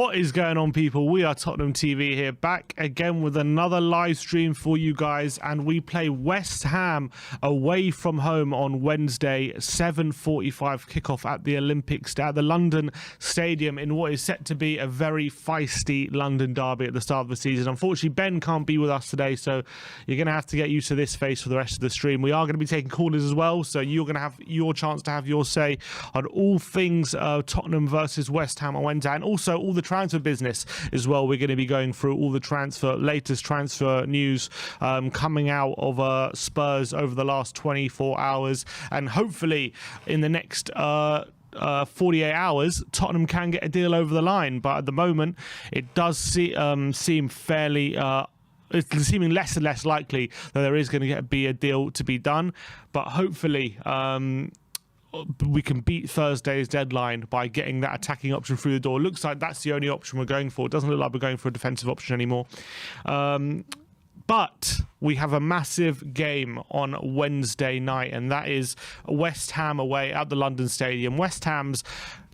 What is going on, people? We are Tottenham TV here, back again with another live stream for you guys, and we play West Ham away from home on Wednesday, 7:45 kickoff at the at the London Stadium in what is set to be a very feisty London derby at the start of the season. Unfortunately, Ben can't be with us today, so you're going to have to get used to this face for the rest of the stream. We are going to be taking callers as well, so you're going to have your chance to have your say on all things Tottenham versus West Ham on Wednesday, and also all the transfer business as well. We're going to be going through all the latest transfer news coming out of Spurs over the last 24 hours, and hopefully in the next 48 hours Tottenham can get a deal over the line. But at the moment it does seem fairly it's seeming less and less likely that there is going to be a deal to be done, but hopefully we can beat Thursday's deadline by getting that attacking option through the door. Looks like that's the only option we're going for. It doesn't look like we're going for a defensive option anymore. But we have a massive game on Wednesday night, and that is West Ham away at the London Stadium. West Ham's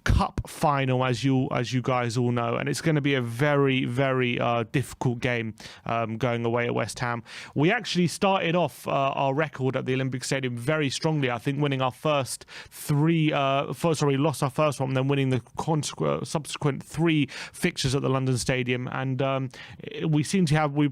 Cup final, as you guys all know, and it's going to be a very, very difficult game going away at West Ham. We actually started off our record at the Olympic Stadium very strongly, I think, winning our first three we lost our first one, then winning the subsequent three fixtures at the London Stadium, and we seem to be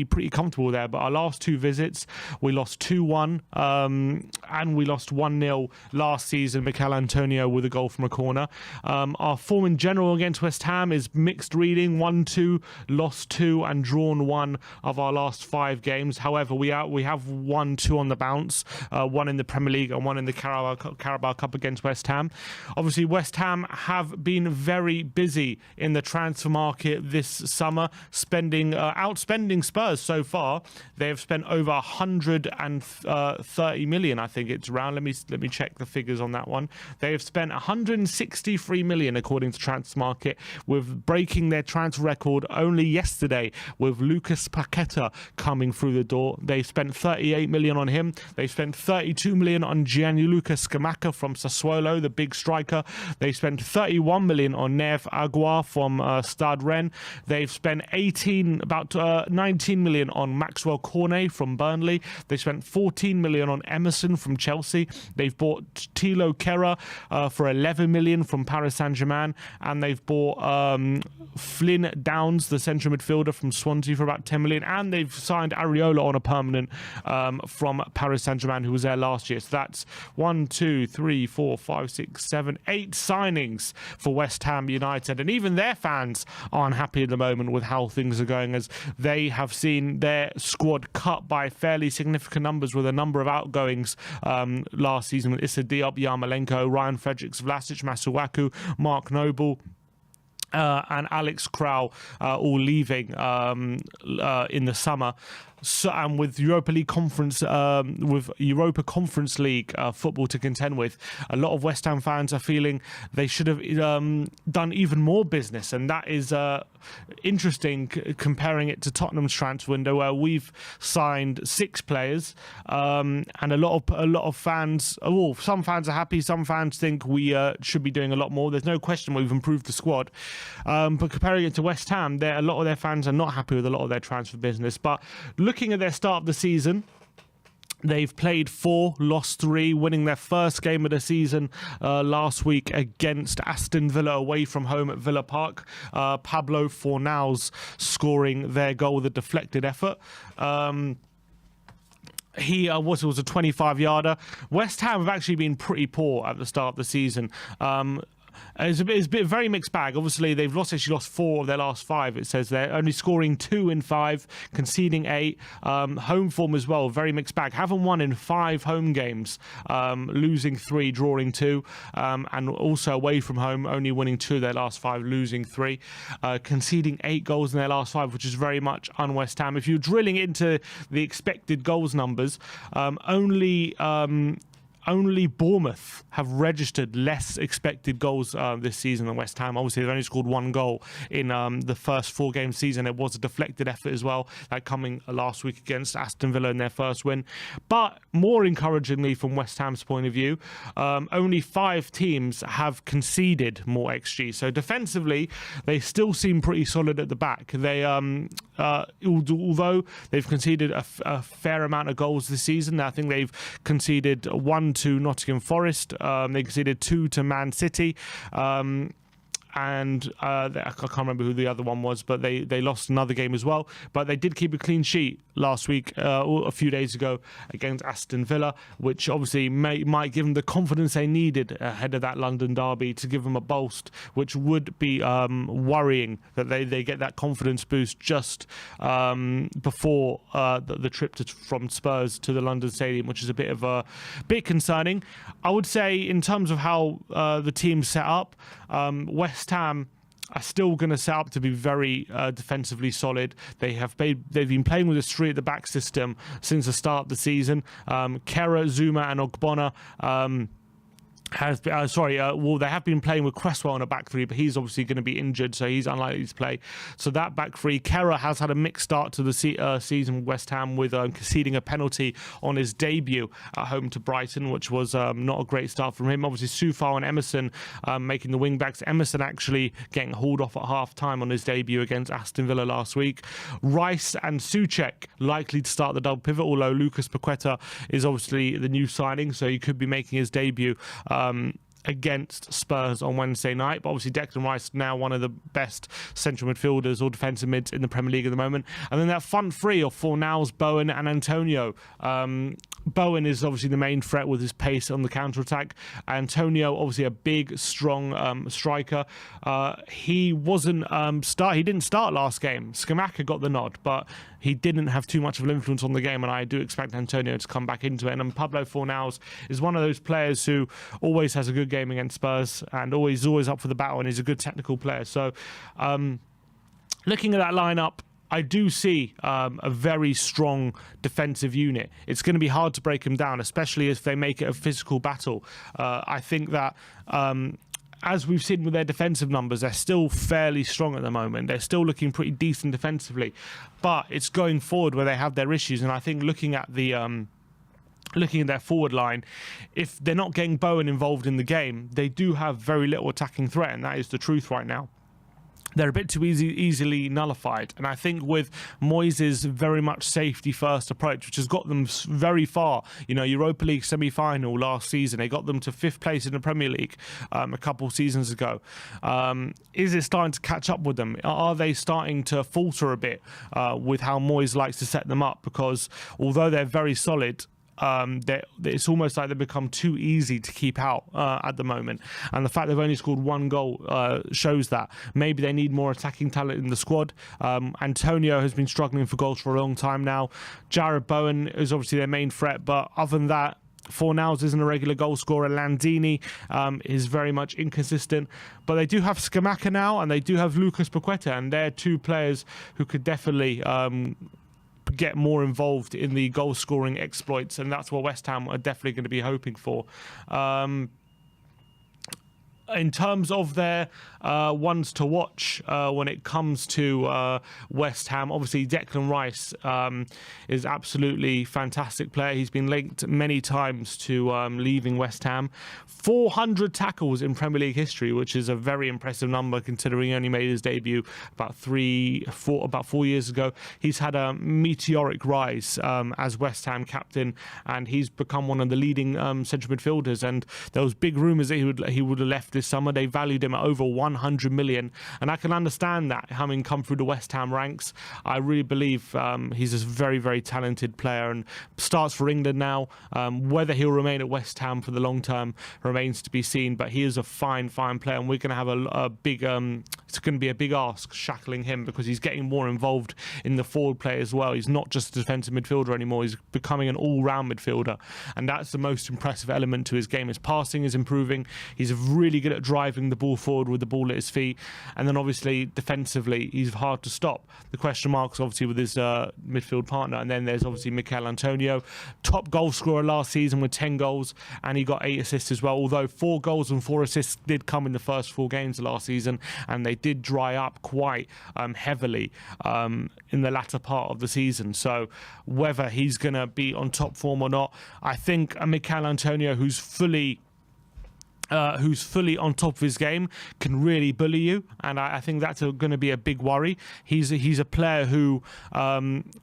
pretty comfortable there. But our last two visits, we lost 2-1 and we lost 1-0 last season, Mikel Antonio with a goal from a corner. Our form in general against West Ham is mixed reading: 1-2, lost 2, and drawn 1 of our last 5 games. However, we have won 2 on the bounce, 1 in the Premier League and 1 in the Carabao Cup against West Ham. Obviously, West Ham have been very busy in the transfer market this summer, outspending Spurs so far. They have spent over 130 million, I think it's around. Let me check the figures on that one. They have spent 163 million according to Transfermarkt, with breaking their transfer record only yesterday with Lucas Paqueta coming through the door. They spent 38 million on him. They spent 32 million on Gianluca Scamacca from Sassuolo, the big striker. They spent 31 million on Nev Agua from Stade Rennes. They've spent 19 million on Maxwell Cornet from Burnley. They spent 14 million on Emerson from Chelsea. They've bought Thilo Kehrer for 11 million from Paris Saint-Germain, and they've bought Flynn Downs, the central midfielder from Swansea, for about 10 million, and they've signed Areola on a permanent from Paris Saint-Germain, who was there last year. So that's 1, 2, 3, 4, 5, 6, 7, 8 signings for West Ham United, and even their fans aren't happy at the moment with how things are going, as they have seen their squad cut by fairly significant numbers, with a number of outgoings last season, with Issa Diop, Yarmolenko, Ryan Fredericks, Vlasic, Masuaku, Mark Noble, and Alex Krau all leaving in the summer. So, and with Europa Conference League football to contend with, a lot of West Ham fans are feeling they should have done even more business, and that is interesting comparing it to Tottenham's transfer window, where we've signed 6 players, and a lot of fans. Some fans are happy. Some fans think we should be doing a lot more. There's no question we've improved the squad, but comparing it to West Ham, a lot of their fans are not happy with a lot of their transfer business. But looking at their start of the season, they've played 4, lost 3, winning their first game of the season last week against Aston Villa away from home at Villa Park. Pablo Fornals scoring their goal with a deflected effort. He was a 25-yarder. West Ham have actually been pretty poor at the start of the season. It's a very mixed bag. Obviously, they've actually lost 4 of their last 5. It says they're only scoring 2 in 5, conceding 8. Home form as well, very mixed bag. Haven't won in 5 home games, losing 3, drawing 2, and also away from home, only winning 2 of their last 5, losing 3, conceding 8 goals in their last 5, which is very much un-West Ham. If you're drilling into the expected goals numbers, only only Bournemouth have registered less expected goals this season than West Ham. Obviously, they've only scored 1 goal in the first 4-game season. It was a deflected effort as well, like coming last week against Aston Villa in their first win. But more encouragingly, from West Ham's point of view, only 5 teams have conceded more XG. So defensively, they still seem pretty solid at the back. They, although they've conceded a fair amount of goals this season, I think they've conceded 1 to Nottingham Forest. They conceded 2 to Man City. And I can't remember who the other one was, but they lost another game as well. But they did keep a clean sheet last week, or a few days ago, against Aston Villa, which obviously might give them the confidence they needed ahead of that London derby to give them a boost, which would be worrying that they get that confidence boost just before the trip from Spurs to the London Stadium, which is a bit concerning. I would say, in terms of how the team's set up, West Ham are still going to set up to be very defensively solid. They've been playing with a 3 at the back system since the start of the season. Kera, Zuma and Ogbonna they have been playing with Cresswell in a back 3, but he's obviously going to be injured, so he's unlikely to play. So that back 3, Kera has had a mixed start to the season with West Ham, with conceding a penalty on his debut at home to Brighton, which was not a great start from him. Obviously, Soufal and Emerson making the wing backs. Emerson actually getting hauled off at half time on his debut against Aston Villa last week. Rice and Souček likely to start the double pivot, although Lucas Paqueta is obviously the new signing, so he could be making his debut against Spurs on Wednesday night. But obviously Declan Rice now one of the best central midfielders or defensive mids in the Premier League at the moment. And then that front 3 of Fornals, Bowen and Antonio. Bowen is obviously the main threat with his pace on the counter-attack. Antonio, obviously a big, strong striker. He didn't start last game. Scamacca got the nod, but he didn't have too much of an influence on the game, and I do expect Antonio to come back into it. And Pablo Fornals is one of those players who always has a good game against Spurs and always up for the battle, and he's a good technical player. So looking at that lineup, I do see a very strong defensive unit. It's going to be hard to break them down, especially if they make it a physical battle. I think that as we've seen with their defensive numbers, they're still fairly strong at the moment. They're still looking pretty decent defensively, but it's going forward where they have their issues. And I think looking at their forward line, if they're not getting Bowen involved in the game, they do have very little attacking threat, and that is the truth right now. They're a bit too easily nullified. And I think with Moyes' very much safety-first approach, which has got them very far, Europa League semi-final last season, they got them to 5th place in the Premier League a couple seasons ago. Is it starting to catch up with them? Are they starting to falter a bit with how Moyes likes to set them up? Because although they're very solid, it's almost like they've become too easy to keep out at the moment, and the fact they've only scored 1 goal shows that maybe they need more attacking talent in the squad. Antonio has been struggling for goals for a long time now. Jared Bowen is obviously their main threat, but other than that, Fornals isn't a regular goal scorer. Landini is very much inconsistent, but they do have Scamacca now, and they do have Lucas Paqueta, and they're 2 players who could definitely get more involved in the goal scoring exploits, and that's what West Ham are definitely going to be hoping for. In terms of their ones to watch when it comes to West Ham, obviously Declan Rice is absolutely fantastic player. He's been linked many times to leaving West Ham. 400 tackles in Premier League history, which is a very impressive number considering he only made his debut about 4 years ago. He's had a meteoric rise as West Ham captain, and he's become one of the leading central midfielders. And there was big rumours that he would have left this summer. They valued him at over 100 million, and I can understand that, having come through the West Ham ranks. I really believe he's a very, very talented player and starts for England now. Whether he'll remain at West Ham for the long term remains to be seen, but he is a fine player, and we're going to have a big it's going to be a big ask shackling him, because he's getting more involved in the forward play as well. He's not just a defensive midfielder anymore. He's becoming an all-round midfielder, and that's the most impressive element to his game. His passing is improving. He's really good at driving the ball forward with the ball at his feet, and then obviously defensively he's hard to stop. The question marks obviously with his midfield partner, and then there's obviously Mikel Antonio, top goal scorer last season with 10 goals, and he got 8 assists as well, although 4 goals and 4 assists did come in the first 4 games of last season, and they did dry up quite heavily in the latter part of the season. So whether he's going to be on top form or not, I think Mikel Antonio, who's fully on top of his game, can really bully you, and I think that's going to be a big worry. He's a player who,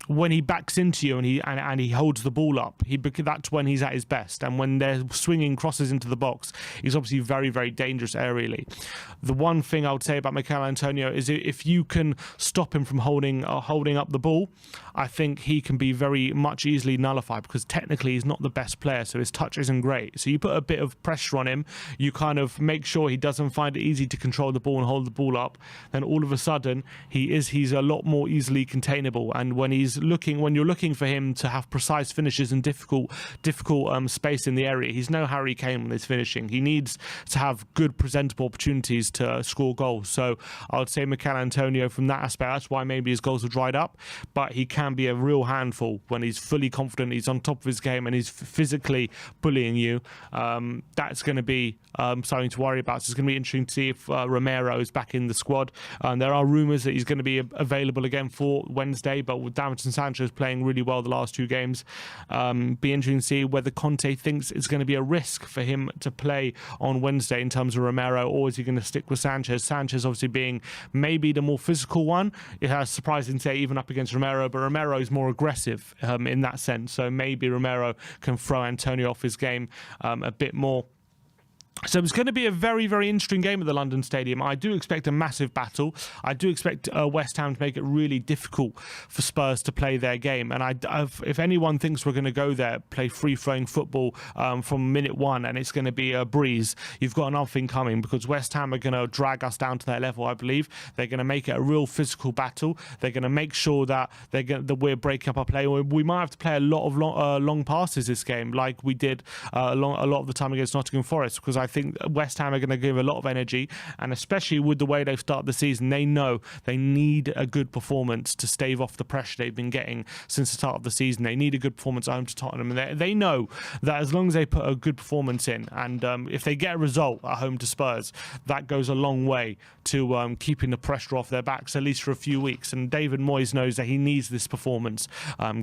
when he backs into you and he holds the ball up, that's when he's at his best. And when they're swinging crosses into the box, he's obviously very, very dangerous aerially. The one thing I would say about Mikel Antonio is if you can stop him from holding up the ball, I think he can be very much easily nullified, because technically he's not the best player, so his touch isn't great. So you put a bit of pressure on him, you kind of make sure he doesn't find it easy to control the ball and hold the ball up, then all of a sudden he's a lot more easily containable. And when you're looking for him to have precise finishes and difficult space in the area, he's no Harry Kane with his finishing. He needs to have good presentable opportunities to score goals. So I would say Mikel Antonio, from that aspect, that's why maybe his goals have dried up, but he can be a real handful when he's fully confident, he's on top of his game, and he's physically bullying you. That's going to be something to worry about. So it's going to be interesting to see if Romero is back in the squad. There are rumours that he's going to be available again for Wednesday, but with Davinson Sanchez playing really well the last 2 games, be interesting to see whether Conte thinks it's going to be a risk for him to play on Wednesday in terms of Romero, or is he going to stick with Sanchez? Sanchez obviously being maybe the more physical one. It has surprising to say even up against Romero, but Romero is more aggressive in that sense. So maybe Romero can throw Antonio off his game a bit more. So it's going to be a very, very interesting game at the London Stadium. I do expect a massive battle. I do expect West Ham to make it really difficult for Spurs to play their game. And if anyone thinks we're going to go there, play free-flowing football from minute 1, and it's going to be a breeze, you've got another thing coming, because West Ham are going to drag us down to their level, I believe. They're going to make it a real physical battle. They're going to make sure that we're breaking up our play. We might have to play a lot of long passes this game, like we did a lot of the time against Nottingham Forest, because I think West Ham are going to give a lot of energy, and especially with the way they've started the season, they know they need a good performance to stave off the pressure they've been getting since the start of the season. They need a good performance at home to Tottenham, and they know that as long as they put a good performance in, and if they get a result at home to Spurs, that goes a long way to keeping the pressure off their backs, at least for a few weeks. And David Moyes knows that he needs this performance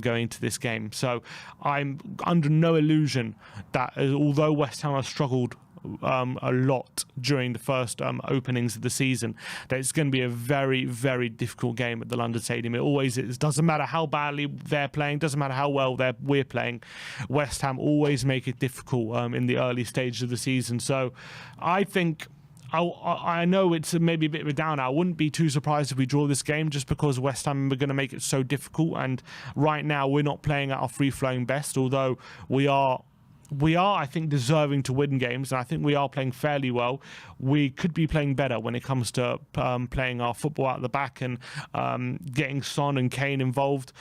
going into this game. So I'm under no illusion that although West Ham have struggled a lot during the first openings of the season, that it's going to be a very, very difficult game at the London Stadium. It always is. Doesn't matter how badly they're playing, doesn't matter how well we're playing, West Ham always make it difficult in the early stages of the season. So I think I know it's maybe a bit of a downer. I wouldn't be too surprised if we draw this game, just because West Ham are going to make it so difficult, and right now we're not playing at our free-flowing best, although we are, I think, deserving to win games, and I think we are playing fairly well. We could be playing better when it comes to playing our football out the back and getting Son and Kane involved.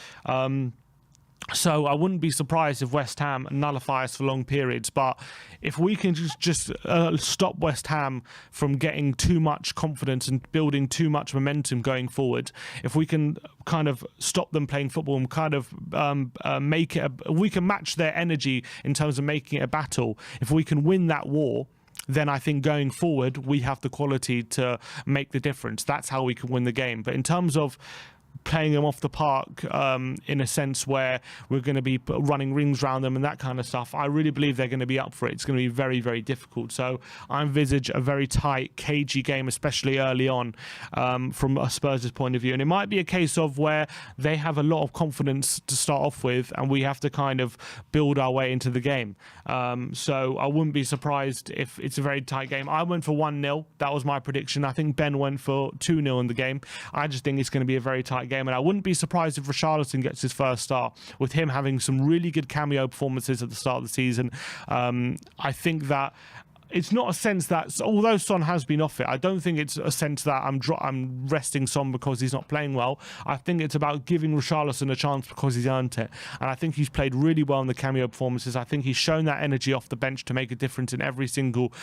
So I wouldn't be surprised if West Ham nullify us for long periods. But if we can just stop West Ham from getting too much confidence and building too much momentum going forward, if we can kind of stop them playing football and kind of make it, we can match their energy in terms of making it a battle. If we can win that war, then I think going forward we have the quality to make the difference. That's how we can win the game. But in terms of playing them off the park in a sense where we're going to be running rings around them and that kind of stuff, I really believe they're going to be up for it. It's going to be very, very difficult. So I envisage a very tight, cagey game, especially early on from a Spurs' point of view. And it might be a case of where they have a lot of confidence to start off with, and we have to kind of build our way into the game. So I wouldn't be surprised if it's a very tight game. I went for 1-0. That was my prediction. I think Ben went for 2-0 in the game. I just think it's going to be a very tight game, and I wouldn't be surprised if Richarlison gets his first start, with him having some really good cameo performances at the start of the season. I think that it's not a sense that, although Son has been off it, I don't think it's a sense that I'm resting Son because he's not playing well. I think it's about giving Richarlison a chance because he's earned it. And I think he's played really well in the cameo performances. I think he's shown that energy off the bench to make a difference in every single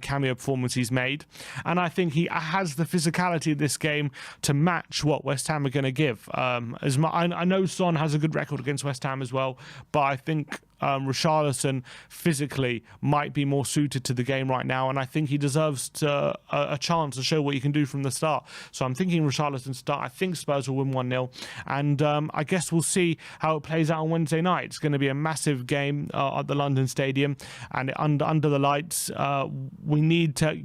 cameo performance he's made. And I think he has the physicality of this game to match what West Ham are going to give. I know Son has a good record against West Ham as well, but I think Richarlison physically might be more suited to the game right now, and I think he deserves a chance to show what he can do from the start. So I'm thinking Richarlison start. I think Spurs will win 1-0, and I guess we'll see how it plays out on Wednesday night. It's going to be a massive game at the London Stadium, and under the lights, we need to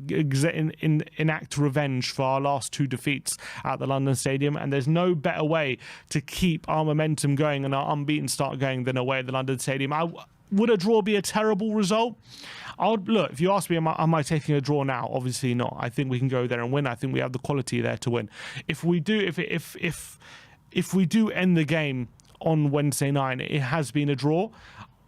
enact revenge for our last 2 defeats at the London Stadium, and there's no better way to keep our momentum going and our unbeaten start going than away at the London Stadium. Would a draw be a terrible result? Look, if you ask me, am I taking a draw now? Obviously not. I think we can go there and win. I think we have the quality there to win. If we do, if we do end the game on Wednesday night, it has been a draw.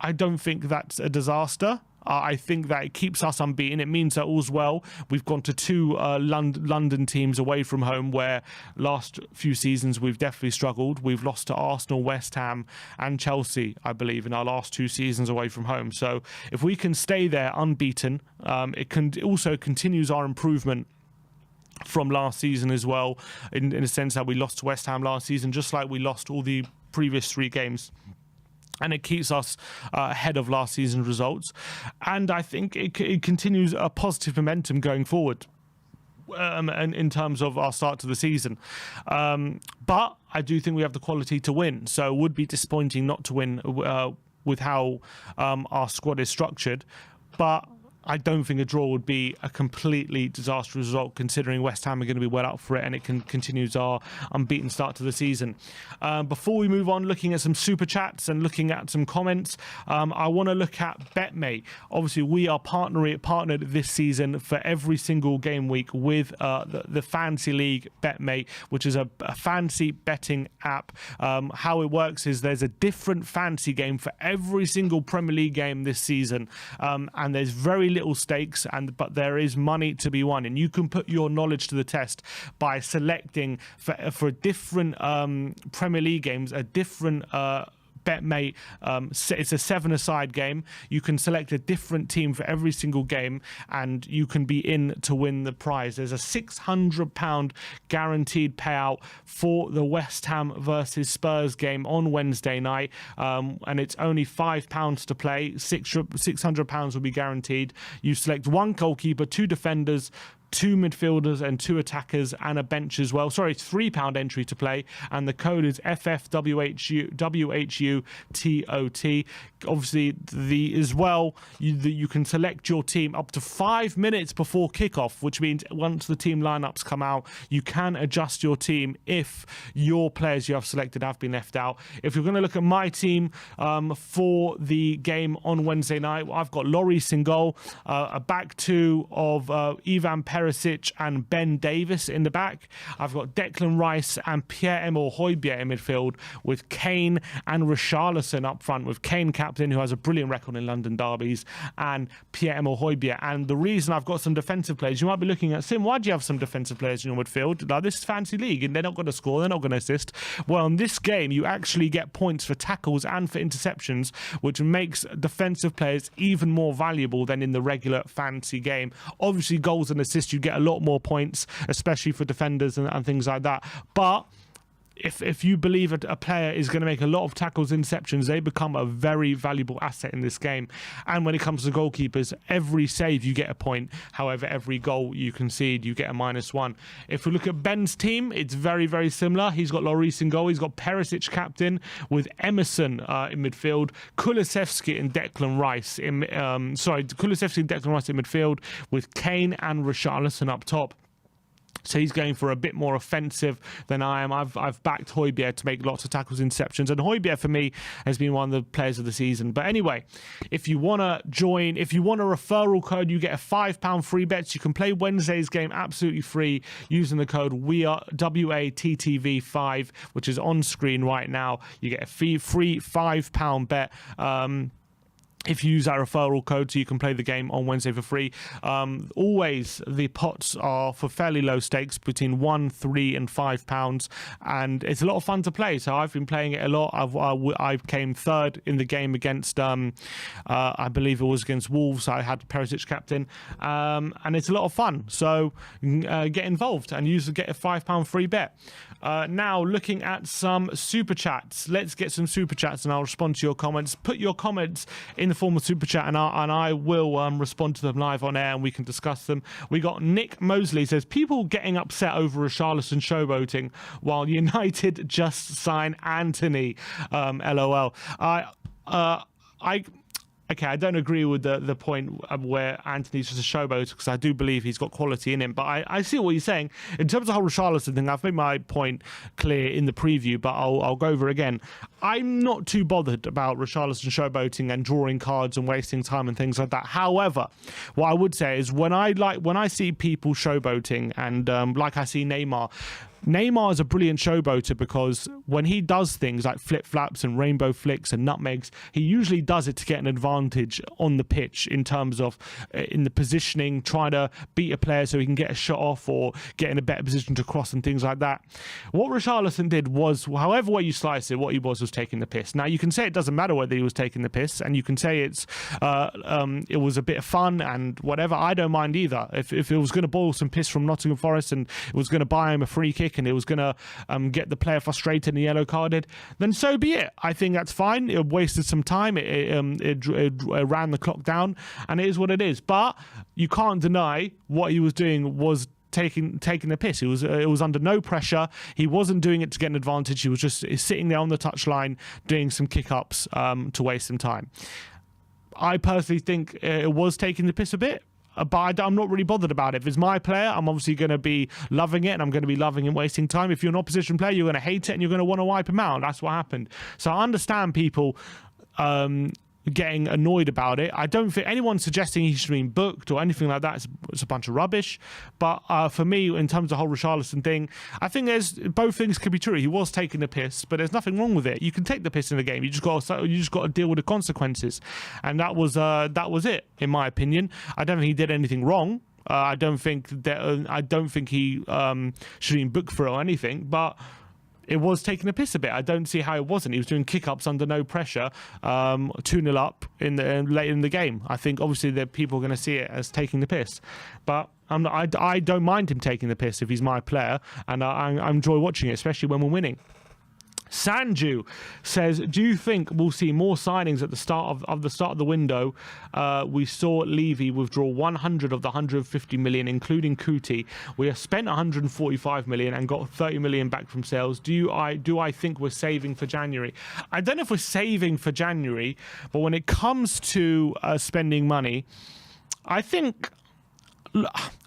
I don't think that's a disaster. I think that it keeps us unbeaten. It means that all's well. We've gone to 2 London teams away from home where last few seasons we've definitely struggled. We've lost to Arsenal, West Ham and Chelsea, I believe, in our last 2 seasons away from home. So if we can stay there unbeaten, it also continues our improvement from last season as well, in a sense that we lost to West Ham last season, just like we lost all the previous 3 games. And it keeps us ahead of last season's results. And I think it continues a positive momentum going forward in terms of our start to the season. But I do think we have the quality to win. So it would be disappointing not to win with how our squad is structured. But I don't think a draw would be a completely disastrous result, considering West Ham are going to be well up for it, and it continues our unbeaten start to the season. Before we move on, looking at some super chats and looking at some comments, I want to look at BetMate. Obviously, we are partnered this season for every single game week with the Fantasy League BetMate, which is a fantasy betting app. How it works is there's a different fantasy game for every single Premier League game this season, and there's very little stakes, but there is money to be won, and you can put your knowledge to the test by selecting for different Premier League games a different BetMate. It's a 7-a-side game. You can select a different team for every single game, and you can be in to win the prize. There's a £600 guaranteed payout for the West Ham versus Spurs game on Wednesday night, and it's only £5 to play. £600 will be guaranteed. You select 1 goalkeeper, 2 defenders, 2 midfielders and 2 attackers, and a bench as well. Sorry, it's £3 entry to play, and the code is FFWHUTOT. Obviously, you can select your team up to 5 minutes before kickoff, which means once the team lineups come out, you can adjust your team if your players you have selected have been left out. If you're going to look at my team for the game on Wednesday night, I've got Lloris in goal, a back 2 of Ivan Perisic and Ben Davis in the back. I've got Declan Rice and Pierre-Emile Højbjerg in midfield, with Kane and Richarlison up front, with Kane captain, who has a brilliant record in London derbies, and Pierre-Emile Højbjerg. And the reason I've got some defensive players, you might be looking at, Sim, why do you have some defensive players in your midfield? Like, this is Fantasy League and they're not going to score, they're not going to assist. Well, in this game, you actually get points for tackles and for interceptions, which makes defensive players even more valuable than in the regular fantasy game. Obviously, goals and assists, you get a lot more points, especially for defenders and things like that. But if you believe a player is going to make a lot of tackles, interceptions, they become a very valuable asset in this game. And when it comes to goalkeepers, every save you get a point. However, every goal you concede, you get a -1. If we look at Ben's team, it's very, very similar. He's got Lloris in goal. He's got Perisic captain, with Emerson in midfield, Kulusevski and Declan Rice Kulusevski and Declan Rice in midfield, with Kane and Richarlison up top. So he's going for a bit more offensive than I am. I've backed Højbjerg to make lots of tackles, interceptions, and Højbjerg for me has been one of the players of the season. But anyway, if you want to join, if you want a referral code, you get a £5 free bet. You can play Wednesday's game absolutely free using the code WeAreTottenhamTV5, which is on screen right now. You get a free £5 bet. if you use that referral code, so you can play the game on Wednesday for free. Always the pots are for fairly low stakes, between £1, £3 and £5, and it's a lot of fun to play. So I've been playing it a lot. I came third in the game against I believe it was against Wolves. I had Perisic captain, and it's a lot of fun. So get involved and get a £5 free bet. Now looking at some super chats. Let's get some super chats and I'll respond to your comments. Put your comments in the form of super chat and I will respond to them live on air and we can discuss them. We got Nick Mosley says, people getting upset over Richarlison showboating while United just sign Anthony. LOL. Okay, I don't agree with the point where Anthony's just a showboat, because I do believe he's got quality in him. But I see what you're saying. In terms of the whole Richarlison thing, I've made my point clear in the preview, but I'll go over it again. I'm not too bothered about Richarlison showboating and drawing cards and wasting time and things like that. However, what I would say is when I see people showboating and like I see Neymar is a brilliant showboater, because when he does things like flip-flaps and rainbow flicks and nutmegs, he usually does it to get an advantage on the pitch in terms of in the positioning, trying to beat a player so he can get a shot off or get in a better position to cross and things like that. What Richarlison did was, however way you slice it, what he was taking the piss. Now, you can say it doesn't matter whether he was taking the piss, and you can say it was a bit of fun and whatever. I don't mind either. If it was going to boil some piss from Nottingham Forest and it was going to buy him a free kick and it was going to get the player frustrated and yellow carded, then so be it. I think that's fine. It wasted some time. It ran the clock down, and it is what it is. But you can't deny what he was doing was taking the piss. It was under no pressure. He wasn't doing it to get an advantage. He was just sitting there on the touchline doing some kick-ups to waste some time. I personally think it was taking the piss a bit, but I'm not really bothered about it. If it's my player, I'm obviously going to be loving it, and I'm going to be loving him wasting time. If you're an opposition player, you're going to hate it, and you're going to want to wipe him out. That's what happened. So I understand people getting annoyed about it. I don't think anyone suggesting he should be booked or anything like that is a bunch of rubbish. But for me, in terms of the whole Richarlison thing, I think both things could be true. He was taking the piss, but there's nothing wrong with it. You can take the piss in the game. You just got to deal with the consequences, and that was it, in my opinion. I don't think he did anything wrong. I don't think he should be booked for it or anything, but it was taking a piss a bit. I don't see how it wasn't. He was doing kick-ups under no pressure, 2-0 up late in the game. I think obviously that people are going to see it as taking the piss, but I don't mind him taking the piss if he's my player, and I enjoy watching it, especially when we're winning. Sanju says, do you think we'll see more signings at the start of the window? We saw Levy withdraw 100 of the 150 million, including Kuti. We have spent 145 million and got 30 million back from sales. Do I think we're saving for January? I don't know if we're saving for January, but when it comes to spending money, I think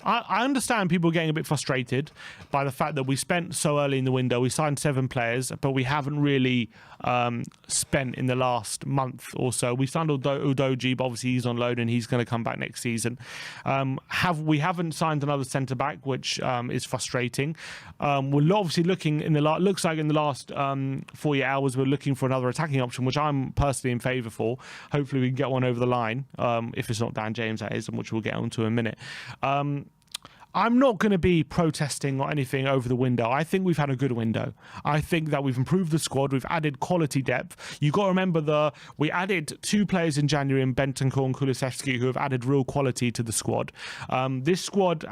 I understand people getting a bit frustrated by the fact that we spent so early in the window. We signed 7 players, but we haven't really spent in the last month or so. We signed Udogie, but obviously he's on loan and he's going to come back next season. We haven't signed another centre back, which is frustrating. We're obviously looking looks like in the last 48 hours we're looking for another attacking option, which I'm personally in favour for. Hopefully we can get one over the line, if it's not Dan James, that is, which we'll get onto in a minute. I'm not going to be protesting or anything over the window. I think we've had a good window. I think that we've improved the squad. We've added quality depth. You've got to remember we added 2 players in January in Bentancur and Kulusevski who have added real quality to the squad. This squad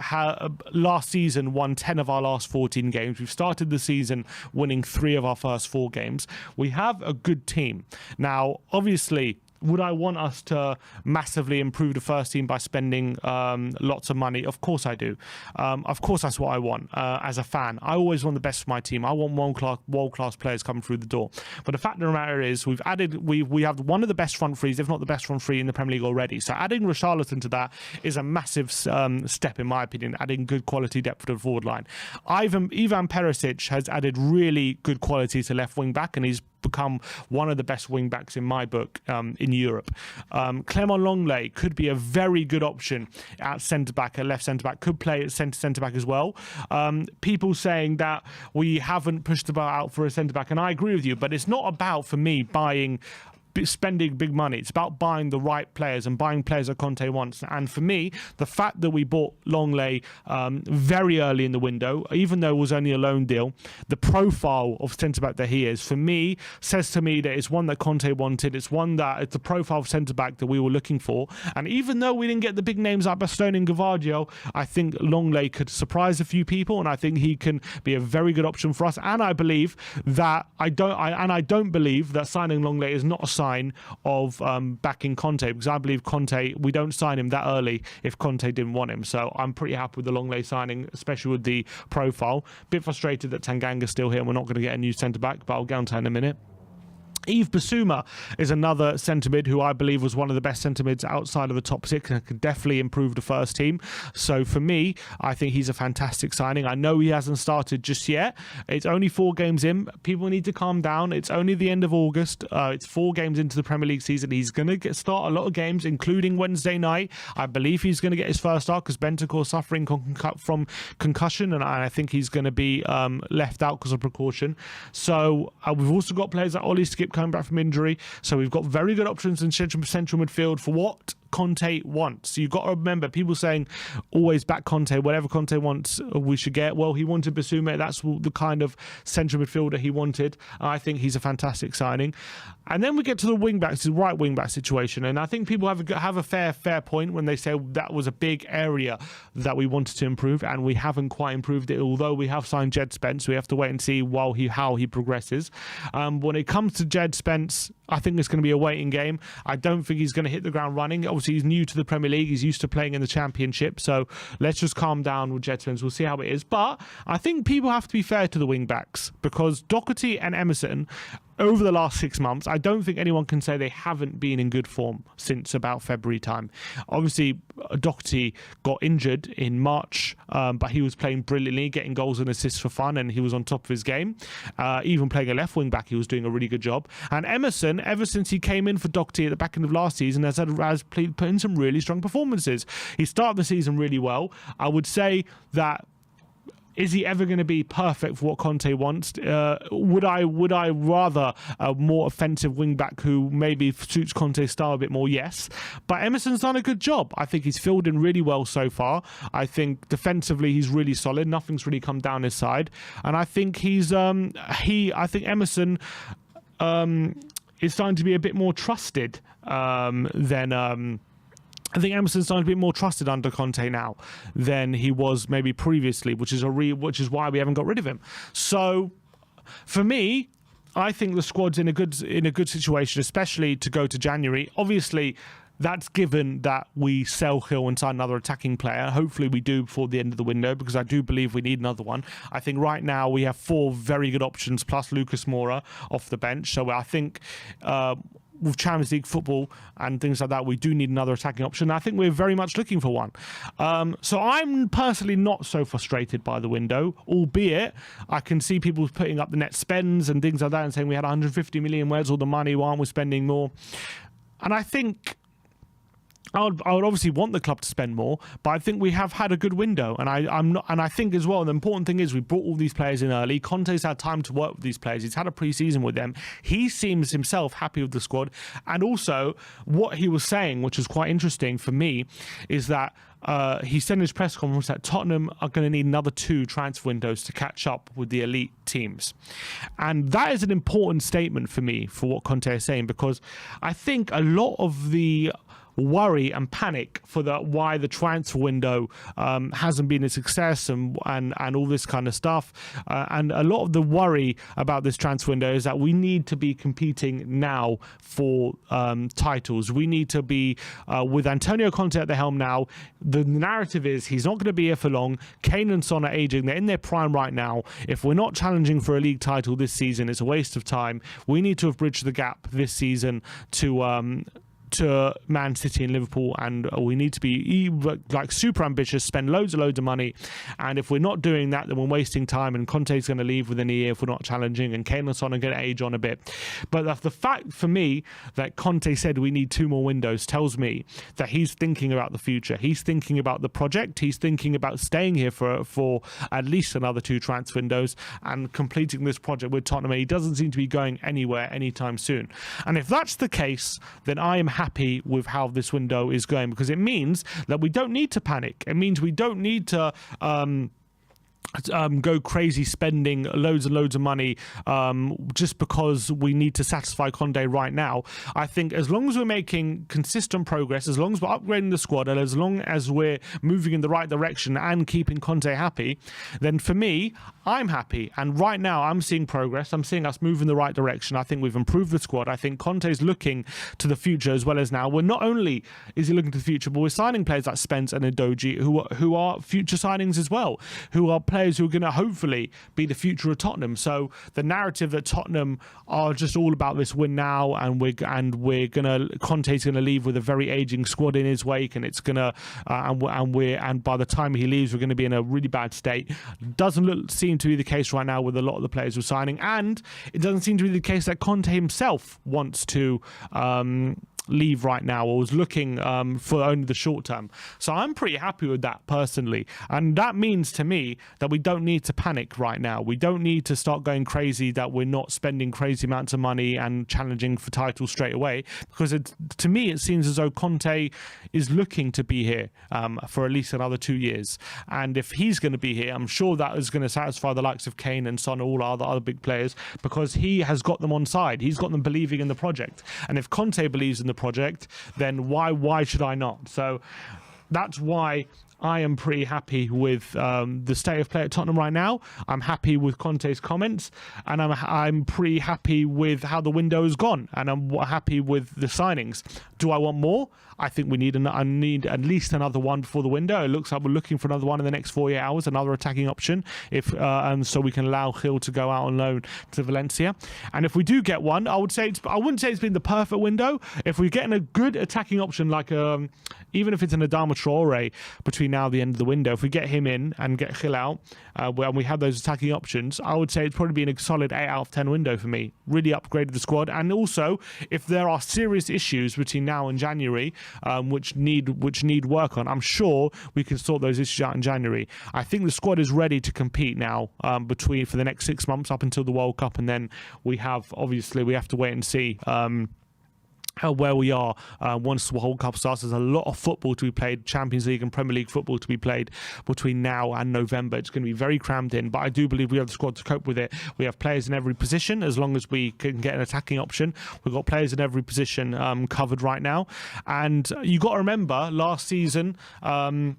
last season won 10 of our last 14 games. We've started the season winning 3 of our first 4 games. We have a good team. Now, obviously, would I want us to massively improve the first team by spending lots of money? Of course I do. Of course that's what I want as a fan. I always want the best for my team. I want world-class players coming through the door. But the fact of the matter is we have one of the best front threes, if not the best front three in the Premier League already. So adding Richarlison to that is a massive step, in my opinion, adding good quality depth to the forward line. Ivan Perisic has added really good quality to left wing back, and he's become one of the best wing backs in my book in Europe. Clement Longley could be a very good option at centre back, at left centre back, could play at centre back as well. People saying that we haven't pushed the bar out for a centre back, and I agree with you, but it's not about, for me, spending big money. It's about buying the right players and buying players that Conte wants. And for me, the fact that we bought Longley very early in the window, even though it was only a loan deal, the profile of centre-back that he is, for me, says to me that it's one that Conte wanted. It's one that it's the profile of centre-back that we were looking for. And even though we didn't get the big names like Bastoni and Gvardiol, I think Longley could surprise a few people, and I think he can be a very good option for us. And I believe that I don't believe that signing Longley is not a sign of backing Conte, because I believe Conte, we don't sign him that early if Conte didn't want him. So I'm pretty happy with the Longley signing, especially with the profile. Bit frustrated that Tanganga's still here and we're not going to get a new centre-back, but I'll get on to that in a minute. Yves Bissouma is another centre-mid who I believe was one of the best centre-mids outside of the top six and could definitely improve the first team. So for me, I think he's a fantastic signing. I know he hasn't started just yet. It's only 4 games in. People need to calm down. It's only the end of August. It's 4 games into the Premier League season. He's going to start a lot of games, including Wednesday night. I believe he's going to get his first start because Bentancur suffering from concussion, and I think he's going to be left out because of precaution. So we've also got players like Ollie Skip coming back from injury, so we've got very good options in central midfield for what Conte wants. You've got to remember, people saying always back Conte, whatever Conte wants we should get. Well, he wanted Bissouma. That's the kind of central midfielder he wanted. I think he's a fantastic signing. And then we get to the wing-backs, the right wing-back situation, and I think people have a fair point when they say that was a big area that we wanted to improve, and we haven't quite improved it. Although we have signed Jed Spence, we have to wait and see how he progresses. When it comes to Jed Spence, I think it's going to be a waiting game. I don't think he's going to hit the ground running. Obviously, he's new to the Premier League. He's used to playing in the Championship. So let's just calm down with Jed Spence. We'll see how it is. But I think people have to be fair to the wing-backs, because Doherty and Emerson, over the last 6 months, I don't think anyone can say they haven't been in good form since about February time. Obviously, Doherty got injured in March, but he was playing brilliantly, getting goals and assists for fun, and he was on top of his game. Even playing a left wing back, he was doing a really good job. And Emerson, ever since he came in for Doherty at the back end of last season, has put in some really strong performances. He started the season really well. I would say that, is he ever going to be perfect for what Conte wants? Would I rather a more offensive wing-back who maybe suits Conte's style a bit more? Yes. But Emerson's done a good job. I think he's filled in really well so far. I think defensively he's really solid. Nothing's really come down his side. And I think I think Emerson is starting to be a bit more trusted than... I think Emerson's starting to be more trusted under Conte now than he was maybe previously, which is why we haven't got rid of him. So, for me, I think the squad's in a good situation, especially to go to January. Obviously, that's given that we sell Hill and sign another attacking player. Hopefully we do before the end of the window, because I do believe we need another one. I think right now we have 4 very good options plus Lucas Moura off the bench. So I think... with Champions League football and things like that, we do need another attacking option. I think we're very much looking for one. So I'm personally not so frustrated by the window, albeit I can see people putting up the net spends and things like that and saying we had 150 million, where's all the money, why aren't we spending more? And I think... I would obviously want the club to spend more, but I think we have had a good window, and I think as well the important thing is we brought all these players in early. Conte's had time to work with these players. He's had a pre-season with them. He seems himself happy with the squad, and also what he was saying, which was quite interesting for me, is that he said in his press conference that Tottenham are going to need another 2 transfer windows to catch up with the elite teams. And that is an important statement for me for what Conte is saying, because I think a lot of the worry and panic for why the transfer window hasn't been a success and all this kind of stuff, and a lot of the worry about this transfer window is that we need to be competing now for titles. We need to be with Antonio Conte at the helm now. The narrative is he's not going to be here for long. Kane and Son are aging. They're in their prime right now. If we're not challenging for a league title this season, it's a waste of time. We need to have bridged the gap this season to to Man City and Liverpool, and we need to be like super ambitious, spend loads of money, and if we're not doing that, then we're wasting time, and Conte's going to leave within a year if we're not challenging, and Kane and Son are going to age on a bit. But the fact for me that Conte said we need 2 more windows tells me that he's thinking about the future. He's thinking about the project. He's thinking about staying here for at least another 2 transfer windows and completing this project with Tottenham. He doesn't seem to be going anywhere anytime soon. And if that's the case, then I am happy with how this window is going, because it means that we don't need to panic. It means we don't need to go crazy spending loads and loads of money just because we need to satisfy Conte right now. I think as long as we're making consistent progress, as long as we're upgrading the squad, and as long as we're moving in the right direction and keeping Conte happy, then for me, I'm happy. And right now I'm seeing progress. I'm seeing us move in the right direction. I think we've improved the squad. I think Conte's looking to the future as well as now. We're not only is he looking to the future, but we're signing players like Spence and Udogie who are future signings as well, who are players who are going to hopefully be the future of Tottenham. So the narrative that Tottenham are just all about this win now, and Conte's gonna leave with a very aging squad in his wake, and it's gonna and by the time he leaves, we're going to be in a really bad state. Doesn't seem to be the case right now with a lot of the players we're signing, and it doesn't seem to be the case that Conte himself wants to leave right now, or was looking for only the short term. So I'm pretty happy with that personally, and that means to me that we don't need to panic right now. We don't need to start going crazy that we're not spending crazy amounts of money and challenging for titles straight away, because to me it seems as though Conte is looking to be here for at least another 2 years, and if he's going to be here, I'm sure that is going to satisfy the likes of Kane and Son, all our other big players, because he has got them on side. He's got them believing in the project, and if Conte believes in the project, then why should I not? So that's why I am pretty happy with the state of play at Tottenham right now. I'm happy with Conte's comments, and I'm pretty happy with how the window has gone, and I'm happy with the signings. Do I want more? I think we need at least another one before the window. It looks like we're looking for another one in the next 48 hours, another attacking option, so we can allow Gil to go out on loan to Valencia. And if we do get one, I wouldn't say it's been the perfect window. If we're getting a good attacking option, like even if it's an Adama Traore between now and the end of the window, if we get him in and get Gil out, and we have those attacking options, I would say it's probably been a solid 8 out of 10 window for me. Really upgraded the squad. And also, if there are serious issues between now and January, which need work on, I'm sure we can sort those issues out in January. I think the squad is ready to compete now for the next 6 months up until the World Cup, and then we have to wait and see where we are once the World Cup starts. There's a lot of football to be played, Champions League and Premier League football to be played between now and November. It's going to be very crammed in, but I do believe we have the squad to cope with it. We have players in every position, as long as we can get an attacking option. We've got players in every position covered right now. And you got to remember, last season, everyone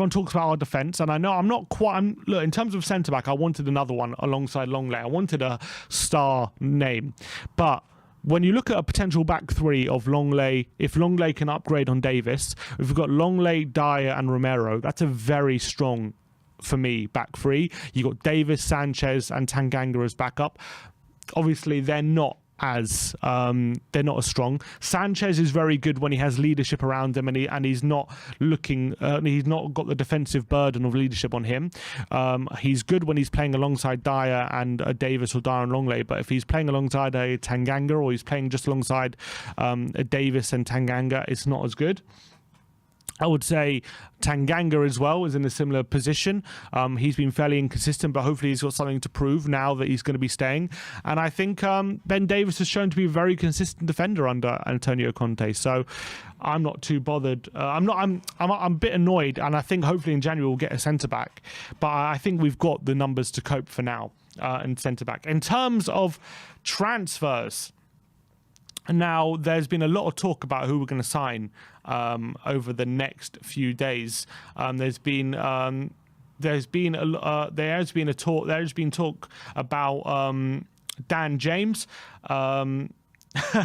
talks about our defence, and I know look, in terms of centre-back, I wanted another one alongside Longley. I wanted a star name, but when you look at a potential back three of Longley, if Longley can upgrade on Davis, if we've got Longley, Dyer and Romero, that's a very strong, for me, back three. You got Davis, Sanchez and Tanganga as backup. Obviously, they're not as strong. Sanchez is very good when he has leadership around him, and he's not got the defensive burden of leadership on him. He's good when he's playing alongside Dyer and Davis, or Dyer and Longley, but if he's playing alongside a Tanganga, or he's playing just alongside a Davis and Tanganga, it's not as good. I would say Tanganga as well is in a similar position. He's been fairly inconsistent, but hopefully he's got something to prove now that he's going to be staying. And I think Ben Davies has shown to be a very consistent defender under Antonio Conte. So I'm not too bothered. I'm a bit annoyed, and I think hopefully in January we'll get a centre back. But I think we've got the numbers to cope for now in centre back. In terms of transfers, now, there's been a lot of talk about who we're going to sign over the next few days. There's been talk about Dan James.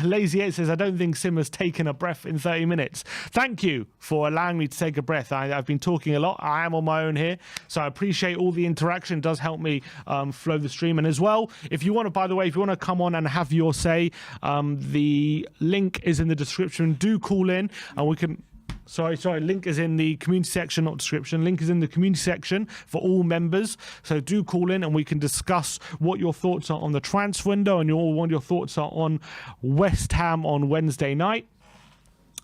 Lazy 8 says, I don't think Simmer's taken a breath in 30 minutes. Thank you for allowing me to take a breath. I've been talking a lot. I am on my own here, so I appreciate all the interaction. It does help me flow the stream. And as well, if you want to, by the way, if you want to come on and have your say, the link is in the description. Do call in and we can... Sorry, link is in the community section, not description. Link is in the community section for all members. So do call in and we can discuss what your thoughts are on the transfer window and what your thoughts are on West Ham on Wednesday night.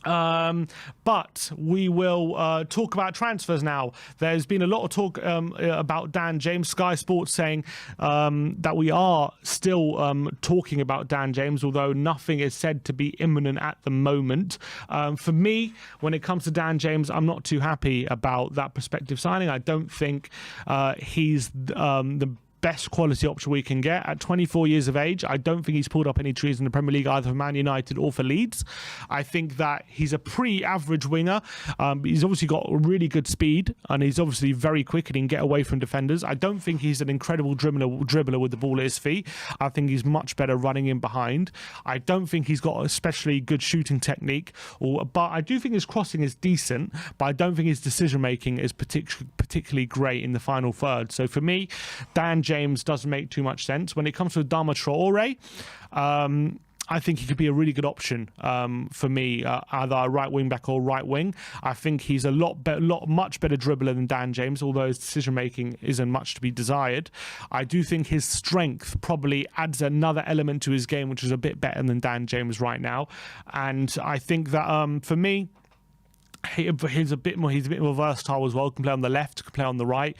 But we will talk about transfers now. There's been a lot of talk about Dan James. Sky Sports saying that we are still talking about Dan James, although nothing is said to be imminent at the moment. For me, when it comes to Dan James, I'm not too happy about that prospective signing. I don't think he's the best quality option we can get at 24 years of age. I don't think he's pulled up any trees in the Premier League, either for Man United or for Leeds. I think that he's a pre-average winger. He's obviously got really good speed and he's obviously very quick and he can get away from defenders. I don't think he's an incredible dribbler with the ball at his feet. I think he's much better running in behind. I don't think he's got especially good shooting technique, but I do think his crossing is decent, but I don't think his decision making is particularly great in the final third. So for me, Dan James doesn't make too much sense. When it comes to Adama Traore, I think he could be a really good option for me, either a right wing back or right wing. I think he's a much better dribbler than Dan James, although his decision making isn't much to be desired. I do think his strength probably adds another element to his game, which is a bit better than Dan James right now. And I think that for me, he's a bit more versatile as well. Can play on the left, can play on the right.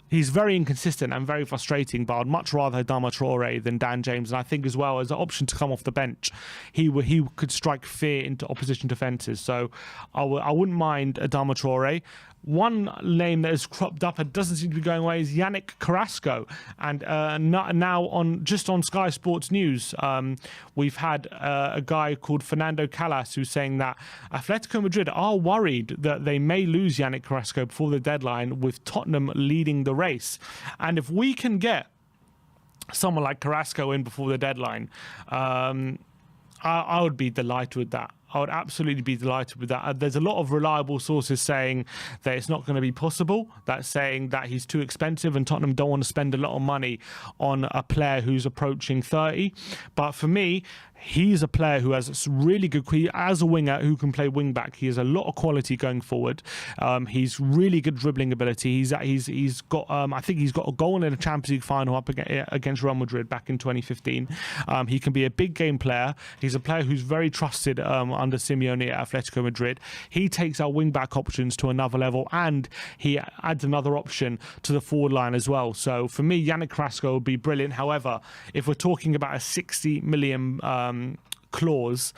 He's very inconsistent and very frustrating, but I'd much rather Adama Traore than Dan James. And I think as well, as an option to come off the bench, he could strike fear into opposition defences. So I wouldn't mind Adama Traore. One name that has cropped up and doesn't seem to be going away is Yannick Carrasco. And now on Sky Sports News, we've had a guy called Fernando Calas who's saying that Atletico Madrid are worried that they may lose Yannick Carrasco before the deadline, with Tottenham leading the race. And if we can get someone like Carrasco in before the deadline, I would be delighted with that. I would absolutely be delighted with that. There's a lot of reliable sources saying that it's not going to be possible. That's saying that he's too expensive and Tottenham don't want to spend a lot of money on a player who's approaching 30. But for me, he's a player who has really good, as a winger who can play wing back. He has a lot of quality going forward. He's really good dribbling ability. He's got I think he's got a goal in a Champions League final up against Real Madrid back in 2015. He can be a big game player. He's a player who's very trusted under Simeone at Atletico Madrid. He takes our wing back options to another level and he adds another option to the forward line as well. So for me, Yannick Carrasco would be brilliant. However, if we're talking about a 60 million clause,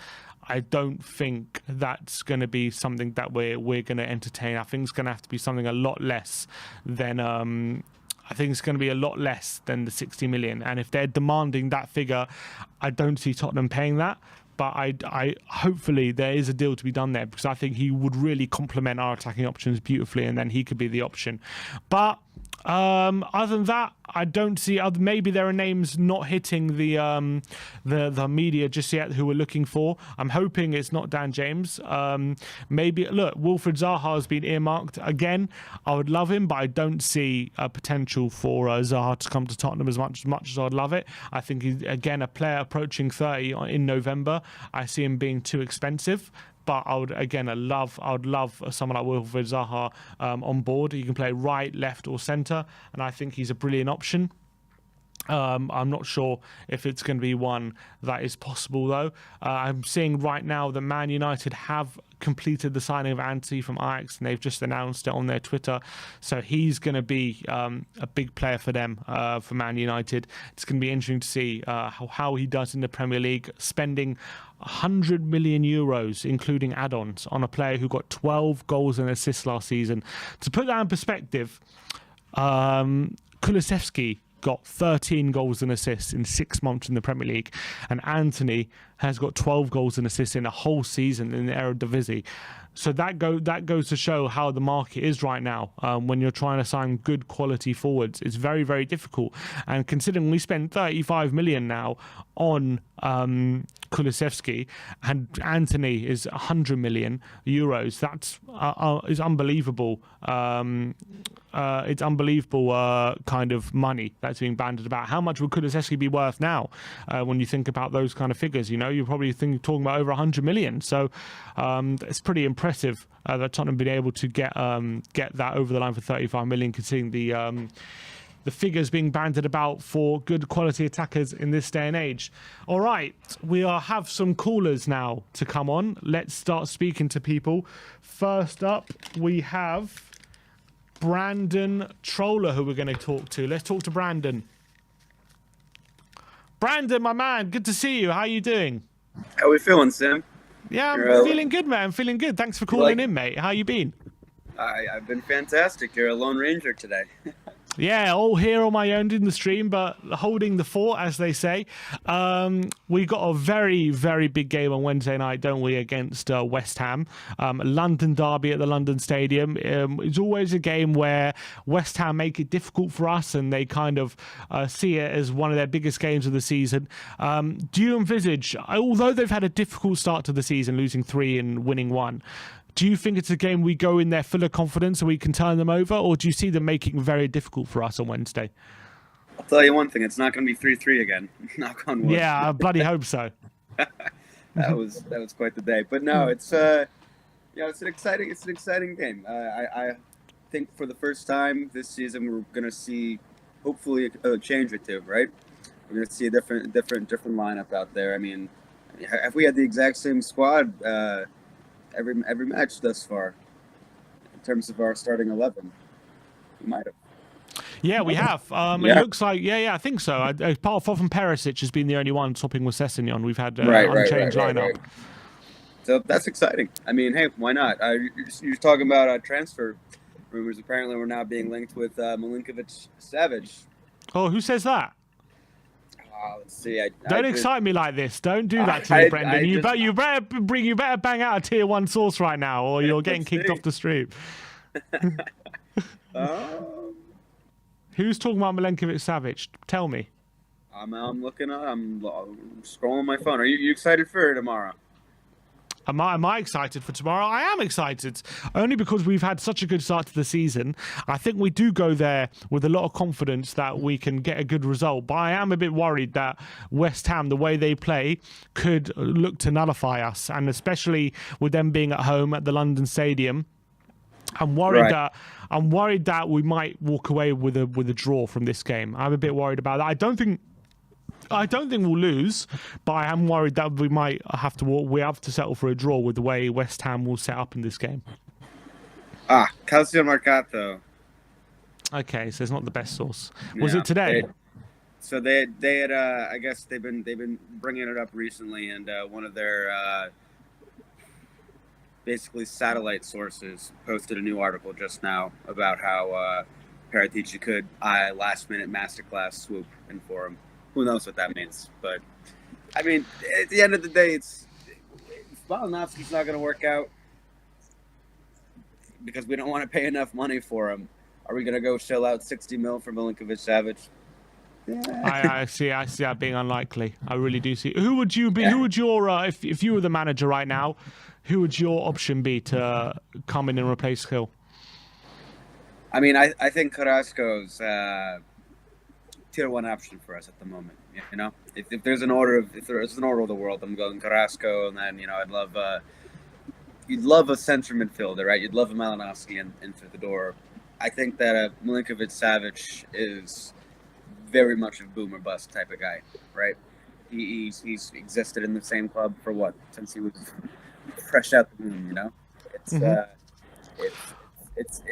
I don't think that's going to be something that we're going to entertain. I think it's going to have to be something a lot less than I think it's going to be a lot less than the 60 million. And if they're demanding that figure, I don't see Tottenham paying that. But I hopefully there is a deal to be done there, because I think he would really complement our attacking options beautifully, and then he could be the option. But other than that, I don't see maybe there are names not hitting the media just yet who we're looking for. I'm hoping it's not Dan James. Maybe look, Wilfried Zaha has been earmarked again. I would love him, but I don't see a potential for Zaha to come to Tottenham as much as I'd love it. I think he's again a player approaching 30 in November. I see him being too expensive. But I would love someone like Wilfried Zaha on board. He can play right, left, or centre, and I think he's a brilliant option. I'm not sure if it's going to be one that is possible, though. I'm seeing right now that Man United have completed the signing of Ante from Ajax, and they've just announced it on their Twitter. So he's going to be a big player for them, for Man United. It's going to be interesting to see how he does in the Premier League, spending 100 million euros, including add-ons, on a player who got 12 goals and assists last season. To put that in perspective, Kulusevski got 13 goals and assists in 6 months in the Premier League, and Anthony has got 12 goals and assists in a whole season in the Eredivisie. So that goes to show how the market is right now. When you're trying to sign good quality forwards, it's very, very difficult. And considering we spend 35 million now on Kulusevski, and Anthony is 100 million euros, that's is unbelievable. It's unbelievable kind of money that's being bandied about. How much would Kulusevski be worth now? When you think about those kind of figures, you're probably talking about over 100 million. So it's pretty impressive that Tottenham been able to get that over the line for 35 million, considering the figures being bandied about for good quality attackers in this day and age. All right, we have some callers now to come on. Let's start speaking to people. First up, we have Brandon Troller, who we're going to talk to. Let's talk to Brandon. Brandon, my man, good to see you. How are you doing? How we feeling, Sam? Yeah, I'm feeling good, man. I'm feeling good. Thanks for calling in, mate. How you been? I've been fantastic. You're a Lone Ranger today. Yeah, all here on my own in the stream, but holding the fort, as they say. We got a very, very big game on Wednesday night, don't we, against West Ham. London derby at the London Stadium. It's always a game where West Ham make it difficult for us, and they kind of see it as one of their biggest games of the season. Do you envisage, although they've had a difficult start to the season, losing 3 and winning 1, do you think it's a game we go in there full of confidence and we can turn them over, or do you see them making it very difficult for us on Wednesday? I'll tell you one thing, it's not going to be 3-3 again. Knock on wood. Yeah, I bloody hope so. that was quite the day. But no, it's it's an exciting game. I think for the first time this season we're going to see hopefully a change or two, right? We're going to see a different lineup out there. I mean, if we had the exact same squad every match thus far, in terms of our starting 11, we might have. Yeah, we have. It looks like, I think so. Apart from Perisic has been the only one swapping with Sessegnon. We've had unchanged lineup. Right. So that's exciting. I mean, hey, why not? You're talking about transfer rumors. Apparently, we're now being linked with Milinkovic-Savic. Oh, who says that? Let's see. Don't excite me like this. Don't do that to me, Brendan. You better bang out a tier 1 source right now, or you're getting kicked off the stream. Who's talking about Milinkovic-Savic? Tell me. I'm looking. I'm scrolling my phone. Are you excited for tomorrow? Am I excited for tomorrow? I am excited, only because we've had such a good start to the season. I think we do go there with a lot of confidence that we can get a good result. But I am a bit worried that West Ham, the way they play, could look to nullify us, and especially with them being at home at the London Stadium. I'm worried that we might walk away with a draw from this game. I'm a bit worried about that. I don't think we'll lose, but I am worried that we might have to settle for a draw with the way West Ham will set up in this game. Calcio Mercato. Okay, so it's not the best source. Was it today? They had I guess they've been bringing it up recently, and one of their basically satellite sources posted a new article just now about how Paratici could last minute masterclass swoop in for him. Who knows what that means? But, I mean, at the end of the day, if Malinowski's not going to work out because we don't want to pay enough money for him, are we going to go shell out 60 mil for Milinkovic-Savic? I see that being unlikely. I really do see. Who would you be? Who would your if you were the manager right now, who would your option be to come in and replace Hill? I mean, I think Carrasco's tier 1 option for us at the moment. You know, if there's an order of the world, I'm going Carrasco, and then I'd love you'd love a center midfielder, right? You'd love a Malinowski in through the door. I think that Milinkovic-Savic is very much a boom or bust type of guy, right? He's existed in the same club for since he was fresh out the womb. It's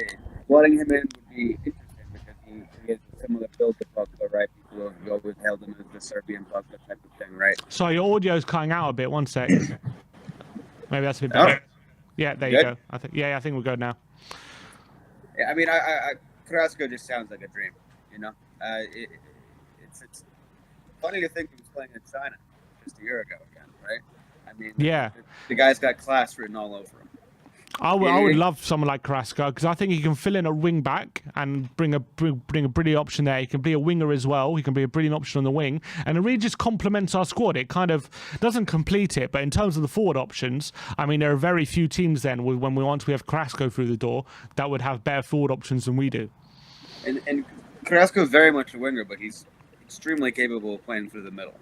letting him in would be interesting because he has a similar build to Pogba, right? People always hailed him as the Serbian Pogba type of thing, right? So your audio's cutting out a bit. One sec. Maybe that's a bit better. Oh. Yeah, there you go. I think we're good now. Yeah, I mean, Carrasco just sounds like a dream, It's funny to think he was playing in China just a year ago again, right? I mean, yeah, the guy's got class written all over him. I would love someone like Carrasco because I think he can fill in a wing back and bring a brilliant option there. He can be a winger as well. He can be a brilliant option on the wing, and it really just complements our squad. It kind of doesn't complete it, but in terms of the forward options, I mean, there are very few teams then once we have Carrasco through the door that would have better forward options than we do. And Carrasco is very much a winger, but he's extremely capable of playing through the middle.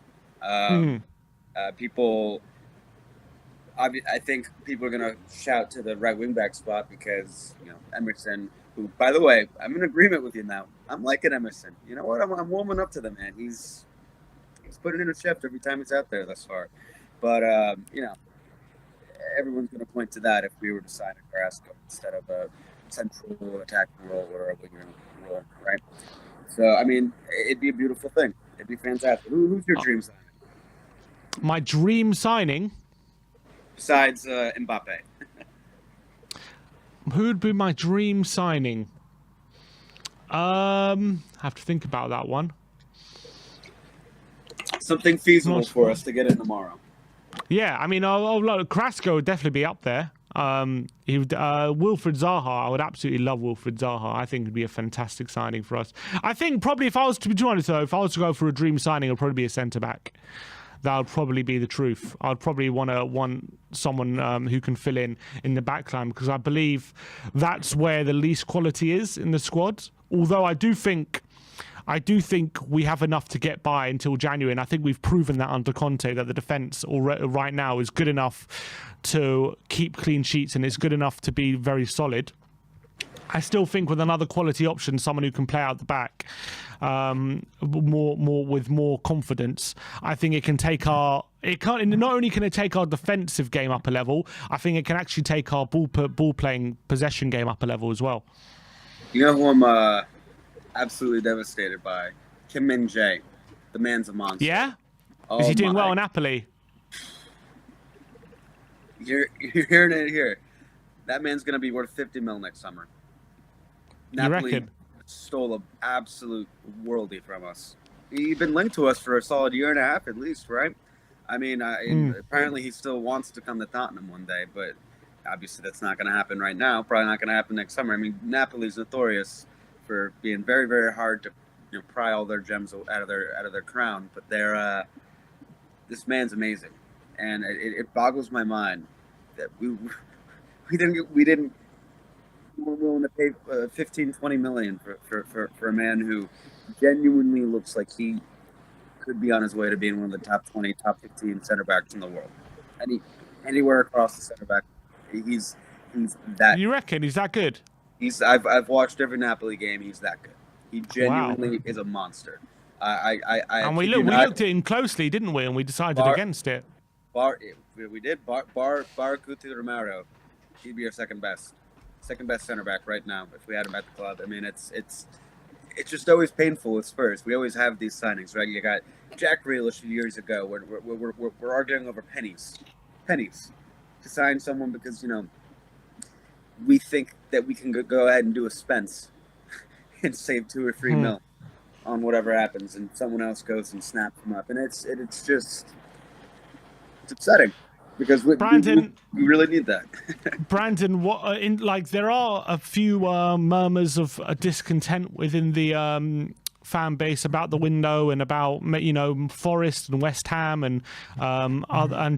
I think people are going to shout to the right wing back spot because, Emerson, who, by the way, I'm in agreement with you now. I'm liking Emerson. You know what? I'm warming up to the man. He's putting in a shift every time he's out there thus far. But, everyone's going to point to that if we were to sign a Carrasco instead of a central attacking role or a winger role, right? So, I mean, it'd be a beautiful thing. It'd be fantastic. Who's your dream signing? My dream signing? Besides Mbappe. Who'd be my dream signing? I have to think about that one. Something feasible for us to get in tomorrow. Yeah, I mean, Carrasco would definitely be up there. Wilfried Zaha, I would absolutely love Wilfried Zaha. I think it'd be a fantastic signing for us. I think probably if I was to be honest though, if I was to go for a dream signing, it'd probably be a centre back. That would probably be the truth. I'd probably want someone who can fill in the backline because I believe that's where the least quality is in the squad. Although I do think we have enough to get by until January, and I think we've proven that under Conte that the defence right now is good enough to keep clean sheets and it's good enough to be very solid. I still think with another quality option, someone who can play out the back with more confidence, I think it can take not only can it take our defensive game up a level, I think it can actually take our ball playing possession game up a level as well. You know who I'm absolutely devastated by? Kim Min-jae. The man's a monster. Yeah? Is he doing well in Napoli? You're hearing it here. That man's going to be worth 50 mil next summer. Napoli you reckon? Stole an absolute worldie from us. He's been linked to us for a solid year and a half at least, right? I mean, apparently he still wants to come to Tottenham one day, but obviously that's not going to happen right now. Probably not going to happen next summer. I mean, Napoli's notorious for being very, very hard to pry all their gems out of their crown. But this man's amazing, and it boggles my mind that we weren't willing to pay 15-20 million for a man who genuinely looks like he could be on his way to being one of the top 20, top 15 center backs in the world. Anywhere across the center back, he's that. You reckon he's that good? I've watched every Napoli game. He's that good. He genuinely is a monster. And we looked at him closely, didn't we? And we decided against it. We did. Guti Romero, he'd be our second best center back right now if we had him at the club. I mean, it's just always painful with Spurs. We always have these signings, right? You got Jack Grealish years ago. We're arguing over pennies to sign someone because we think that we can go ahead and do a Spence and save 2 or 3 mil on whatever happens, and someone else goes and snaps them up, and it's upsetting because we really need that. Brandon, there are a few murmurs of discontent within the fan base about the window and about Forest and West Ham and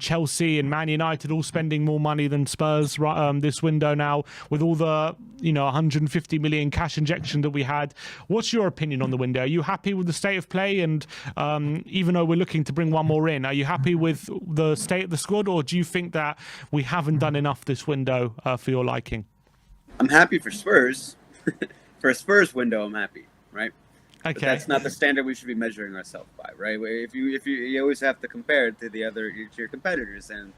Chelsea and Man United all spending more money than Spurs this window now with all the 150 million cash injection that we had. What's your opinion on the window? Are you happy with the state of play? And even though we're looking to bring one more in, are you happy with the state of the squad, or do you think that we haven't done enough this window for your liking? I'm happy for Spurs. For a Spurs window, I'm happy, right? Okay. But that's not the standard we should be measuring ourselves by, right? If you always have to compare it to to your competitors, and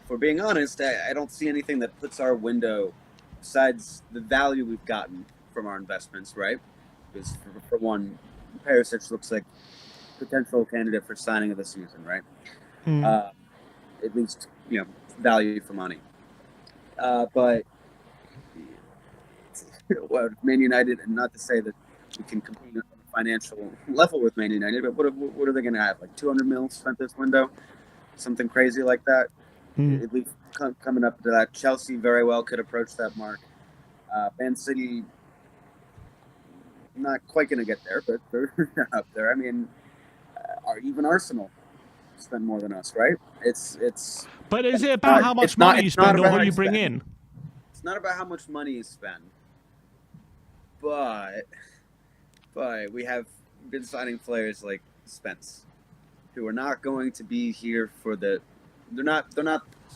if we're being honest, I don't see anything that puts our window besides the value we've gotten from our investments, right? Because for one, Perisic looks like a potential candidate for signing of the season, right? At least value for money. But Man United, and not to say that we can compete on a financial level with Man United, but what are they going to have? Like 200 mil spent this window? Something crazy like that? At coming up to that. Chelsea very well could approach that mark. Man City, not quite going to get there, but they're up there. I mean, even Arsenal spend more than us, right? It's. But is it about how much money you spend or what you bring in? It's not about how much money you spend, but we have been signing players like Spence, who are not going to be here for the. They're not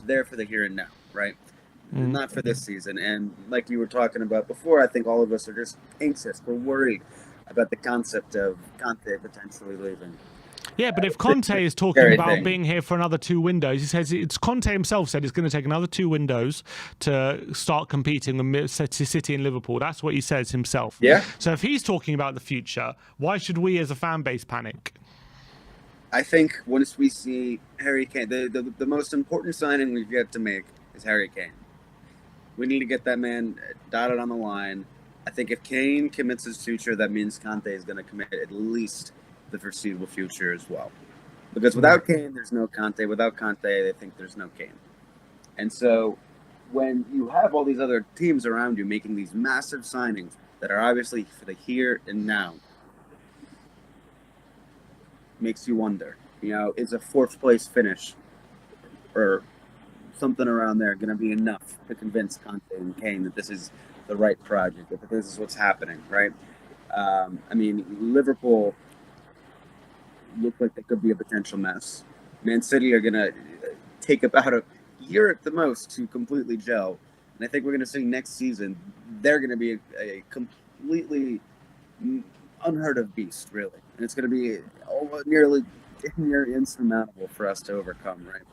there for the here and now, right? Not for this season. And like you were talking about before, I think all of us are just anxious. We're worried about the concept of Conte potentially leaving. Yeah, but if Conte is talking about being here for another 2 windows, he says it's Conte himself said it's going to take another 2 windows to start competing with City and Liverpool. That's what he says himself. Yeah. So if he's talking about the future, why should we as a fan base panic? I think once we see Harry Kane, the most important signing we've yet to make is Harry Kane. We need to get that man dotted on the line. I think if Kane commits his future, that means Conte is going to commit at least the foreseeable future as well. Because without Kane, there's no Conte. Without Conte, they think there's no Kane. And so when you have all these other teams around you making these massive signings that are obviously for the here and now, makes you wonder, is a 4th place finish or something around there going to be enough to convince Conte and Kane that this is the right project, that this is what's happening, right? I mean, Liverpool look like they could be a potential mess. Man City are going to take about a year at the most to completely gel. And I think we're going to see next season, they're going to be a completely unheard of beast, really. And it's going to be nearly insurmountable for us to overcome, right?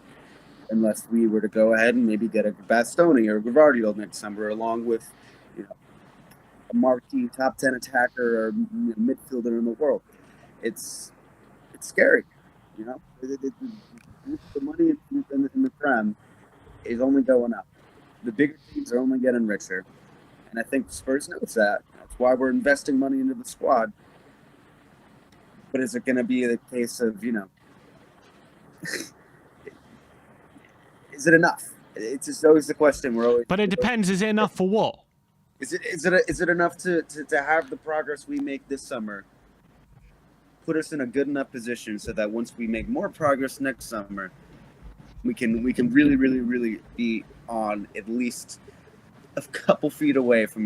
Unless we were to go ahead and maybe get a Bastoni or a Gvardiol next summer, along with a marquee top 10 attacker or midfielder in the world. It's scary, The money in the Prem is only going up. The bigger teams are only getting richer, and I think Spurs knows that. That's why we're investing money into the squad. But is it going to be the case of is it enough? It's just always the question. But it depends. Is it enough for what? Is it enough to have the progress we make this summer put us in a good enough position so that once we make more progress next summer, we can really, really, really be on at least a couple feet away from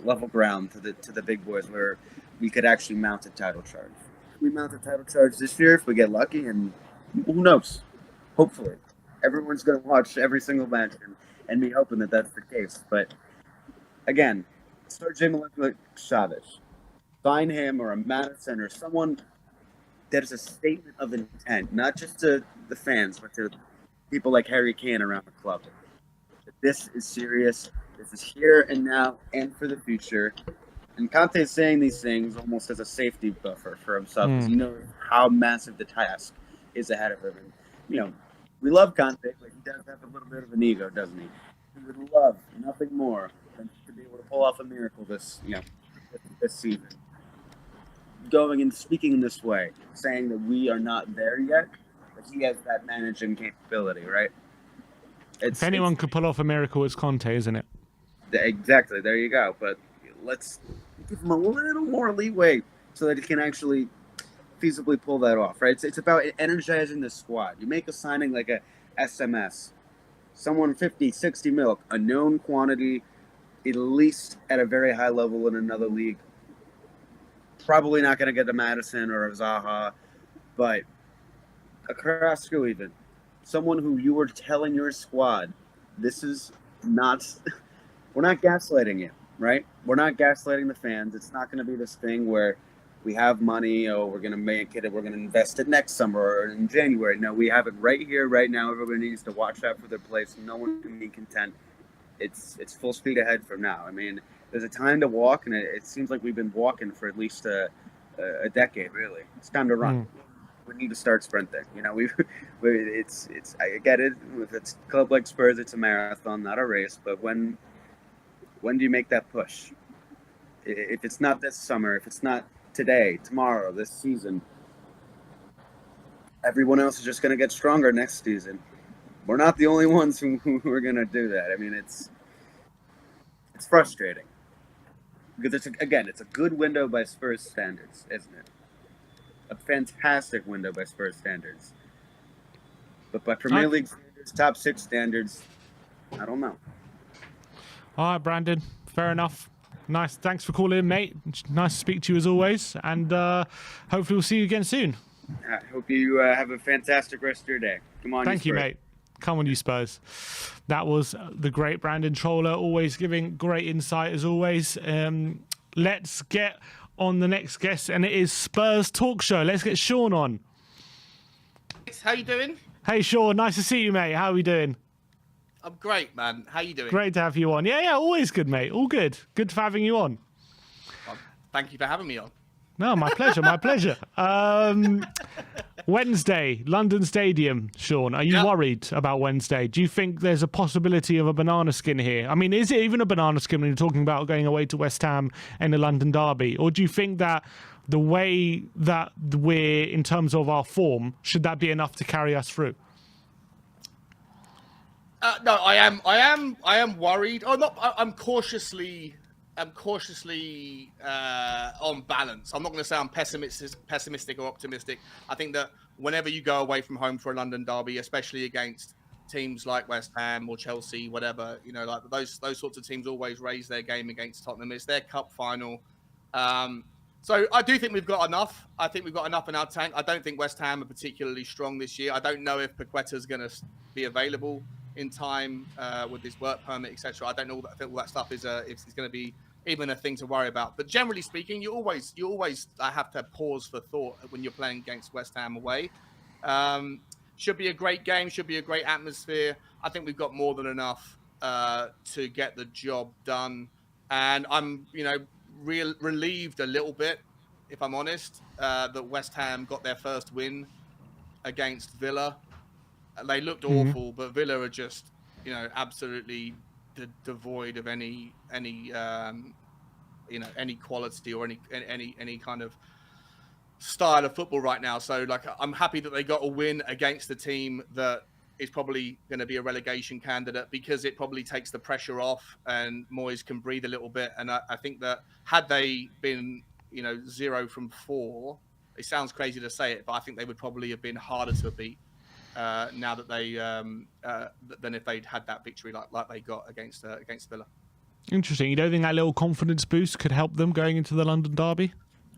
level ground to the big boys where we could actually mount a title charge. We mount a title charge this year if we get lucky, and who knows? Hopefully, everyone's going to watch every single match and be hoping that that's the case. But again, Sergej Milinkovic-Savic, sign him or a Madison or someone that is a statement of intent, not just to the fans, but to people like Harry Kane around the club. This is serious. This is here and now and for the future. And Conte is saying these things almost as a safety buffer for himself, because he knows how massive the task is ahead of him. And, we love Conte, but he does have a little bit of an ego, doesn't he? He would love nothing more than to be able to pull off a miracle this season. Going and speaking in this way, saying that we are not there yet, but he has that managing capability, right? If anyone could pull off a miracle, it's Conte, isn't it? Exactly. There you go. But let's give him a little more leeway so that he can actually feasibly pull that off, right? It's about energizing the squad. You make a signing like a SMS, someone 50, 60 mil, a known quantity, at least at a very high level in another league. Probably not going to get a Madison or a Zaha, but a Carrasco even. Someone who you were telling your squad, this is not, we're not gaslighting you, right? We're not gaslighting the fans. It's not going to be this thing where we have money, we're going to make it, we're going to invest it next summer or in January. No, we have it right here, right now. Everybody needs to watch out for their place. No one can be content. It's full speed ahead from now. I mean, there's a time to walk, and it seems like we've been walking for at least a decade, really. It's time to run. We need to start sprinting. I get it. If it's a club like Spurs, it's a marathon, not a race. But when do you make that push? If it's not this summer, if it's not today, tomorrow, this season, everyone else is just going to get stronger next season. we're not the only ones who are going to do that. I mean, it's frustrating because it's a good window by Spurs standards, isn't it? A fantastic window by Spurs standards. But by Premier League standards, top 6 standards, I don't know. All right, Brandon. Fair enough. Nice. Thanks for calling in, mate. Nice to speak to you as always. And hopefully we'll see you again soon. I hope you have a fantastic rest of your day. Come on, Thank you, mate. Come on, you Spurs. That was the great Brandon Troller, always giving great insight as always. Let's get on the next guest, and it is Spurs Talk Show. Let's get Sean on. How you doing? Hey, Sean. Nice to see you, mate. How are we doing? I'm great, man. How you doing? Great to have you on. Yeah, always good, mate. All good. Good for having you on. Well, thank you for having me on. No, my pleasure, my pleasure. Wednesday, London Stadium, Sean. Are you worried about Wednesday? Do you think there's a possibility of a banana skin here? I mean, is it even a banana skin when you're talking about going away to West Ham in the London derby? Or do you think that the way that we're in terms of our form, should that be enough to carry us through? No, I am worried. I'm cautiously on balance. I'm not going to say I'm pessimistic or optimistic. I think that whenever you go away from home for a London derby, especially against teams like West Ham or Chelsea, whatever, like those sorts of teams always raise their game against Tottenham. It's their cup final. So I do think we've got enough. I think we've got enough in our tank. I don't think West Ham are particularly strong this year. I don't know if Paqueta's going to be available in time with his work permit, etc. I don't know. I think all that stuff is going to be even a thing to worry about. But generally speaking, you always have to pause for thought when you're playing against West Ham away. Should be a great game. Should be a great atmosphere. I think we've got more than enough to get the job done. And I'm, relieved a little bit, if I'm honest, that West Ham got their first win against Villa. They looked awful, but Villa are just, absolutely devoid of any quality or any kind of style of football right now. So, I'm happy that they got a win against a team that is probably going to be a relegation candidate, because it probably takes the pressure off and Moyes can breathe a little bit. And I think that had they been, 0 from 4, it sounds crazy to say it, but I think they would probably have been harder to beat now that they than if they'd had that victory like they got against Villa. Interesting. You don't think that little confidence boost could help them going into the London derby?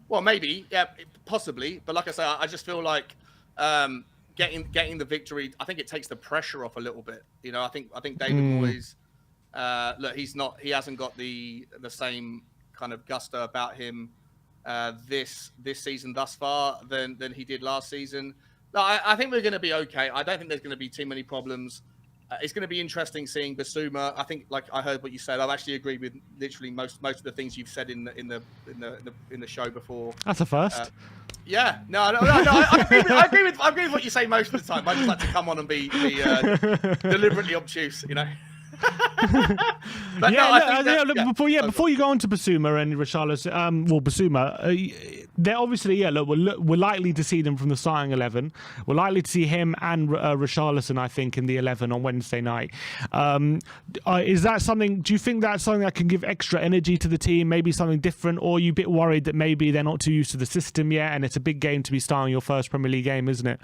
Well, maybe, yeah, possibly. But like I say, I just feel like getting the victory, I think it takes the pressure off a little bit. I think David Moyes, look, he hasn't got the same kind of gusto about him this season thus far than he did last season. No, I think we're going to be okay. I don't think there's going to be too many problems. It's going to be interesting seeing Basuma. I think, like I heard what you said, I actually agree with literally most of the things you've said in the show before. That's a first. Yeah, no. I agree with what you say most of the time. I just like to come on and be deliberately obtuse, But before you go on to Basuma and Richarlison, Basuma, they're obviously, look, we're likely to see them from the starting 11. We're likely to see him and Richarlison, I think, in the 11 on Wednesday night. Is that something? Do you think that's something that can give extra energy to the team? Maybe something different, or are you a bit worried that maybe they're not too used to the system yet, and it's a big game to be starting your first Premier League game, isn't it?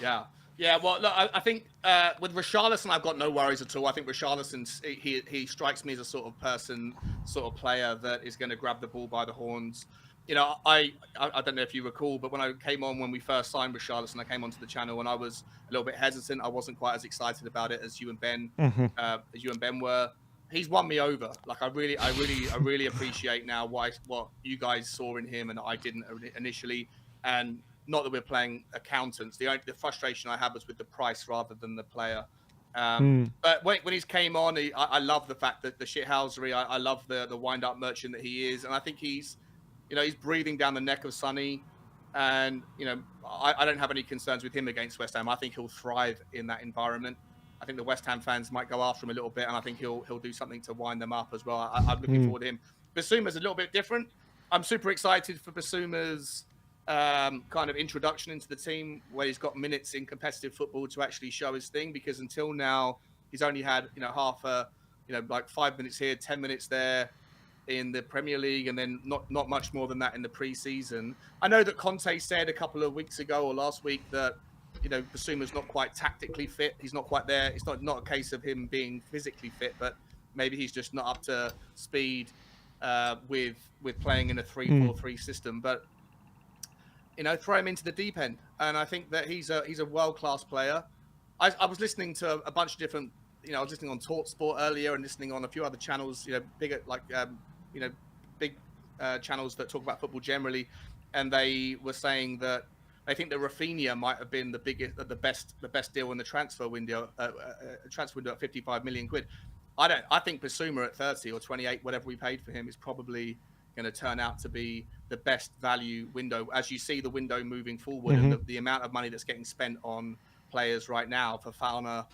Yeah. Yeah, well, look, I think with Richarlison, I've got no worries at all. I think Richarlison, he strikes me as a sort of player that is going to grab the ball by the horns. I don't know if you recall, but when I came on, when we first signed Richarlison, I came onto the channel and I was a little bit hesitant. I wasn't quite as excited about it as you and Ben were. He's won me over. Like I really appreciate now what you guys saw in him and I didn't initially. And not that we're playing accountants. The frustration I have was with the price rather than the player. But when he's came on, I love the fact that the shithousery. I love the wind-up merchant that he is, and I think he's breathing down the neck of Sonny. And I don't have any concerns with him against West Ham. I think he'll thrive in that environment. I think the West Ham fans might go after him a little bit, and I think he'll do something to wind them up as well. I'm looking forward to him. Basuma's a little bit different. I'm super excited for Basuma's kind of introduction into the team where he's got minutes in competitive football to actually show his thing, because until now he's only had half a like 5 minutes here, 10 minutes there in the Premier League, and then not much more than that in the pre-season. I know that Conte said a couple of weeks ago or last week that Bissouma's not quite tactically fit. He's not quite there. It's not a case of him being physically fit, but maybe he's just not up to speed with playing in a 3-4-3 system. But throw him into the deep end, and I think that he's a world-class player. I was listening to a bunch of different, I was listening on TalkSport earlier and listening on a few other channels, bigger big channels that talk about football generally, and they were saying that they think that Rafinha might have been the best deal in the transfer window at 55 million quid. I think Bissouma at 30 or 28, whatever we paid for him, is probably going to turn out to be the best value window as you see the window moving forward. And the amount of money that's getting spent on players right now for Fowler,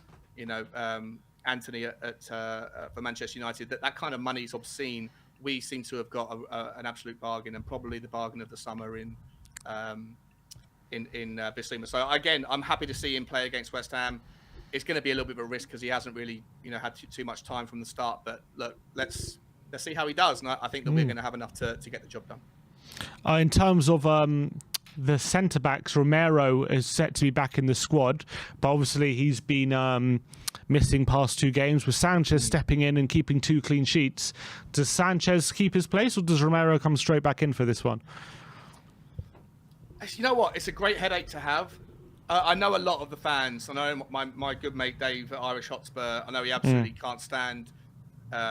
Anthony for Manchester United, that kind of money is obscene. We seem to have got an absolute bargain, and probably the bargain of the summer in Bissouma. So again, I'm happy to see him play against West Ham. It's going to be a little bit of a risk because he hasn't really had too much time from the start. But look, let's see how he does, and I think that we're going to have enough to get the job done. In terms of the centre backs, Romero is set to be back in the squad, but obviously he's been missing past 2 games, with Sanchez stepping in and keeping 2 clean sheets. Does Sanchez keep his place, or does Romero come straight back in for this one? You know what? It's a great headache to have. I know a lot of the fans. I know my good mate Dave at Irish Hotspur. I know he absolutely can't stand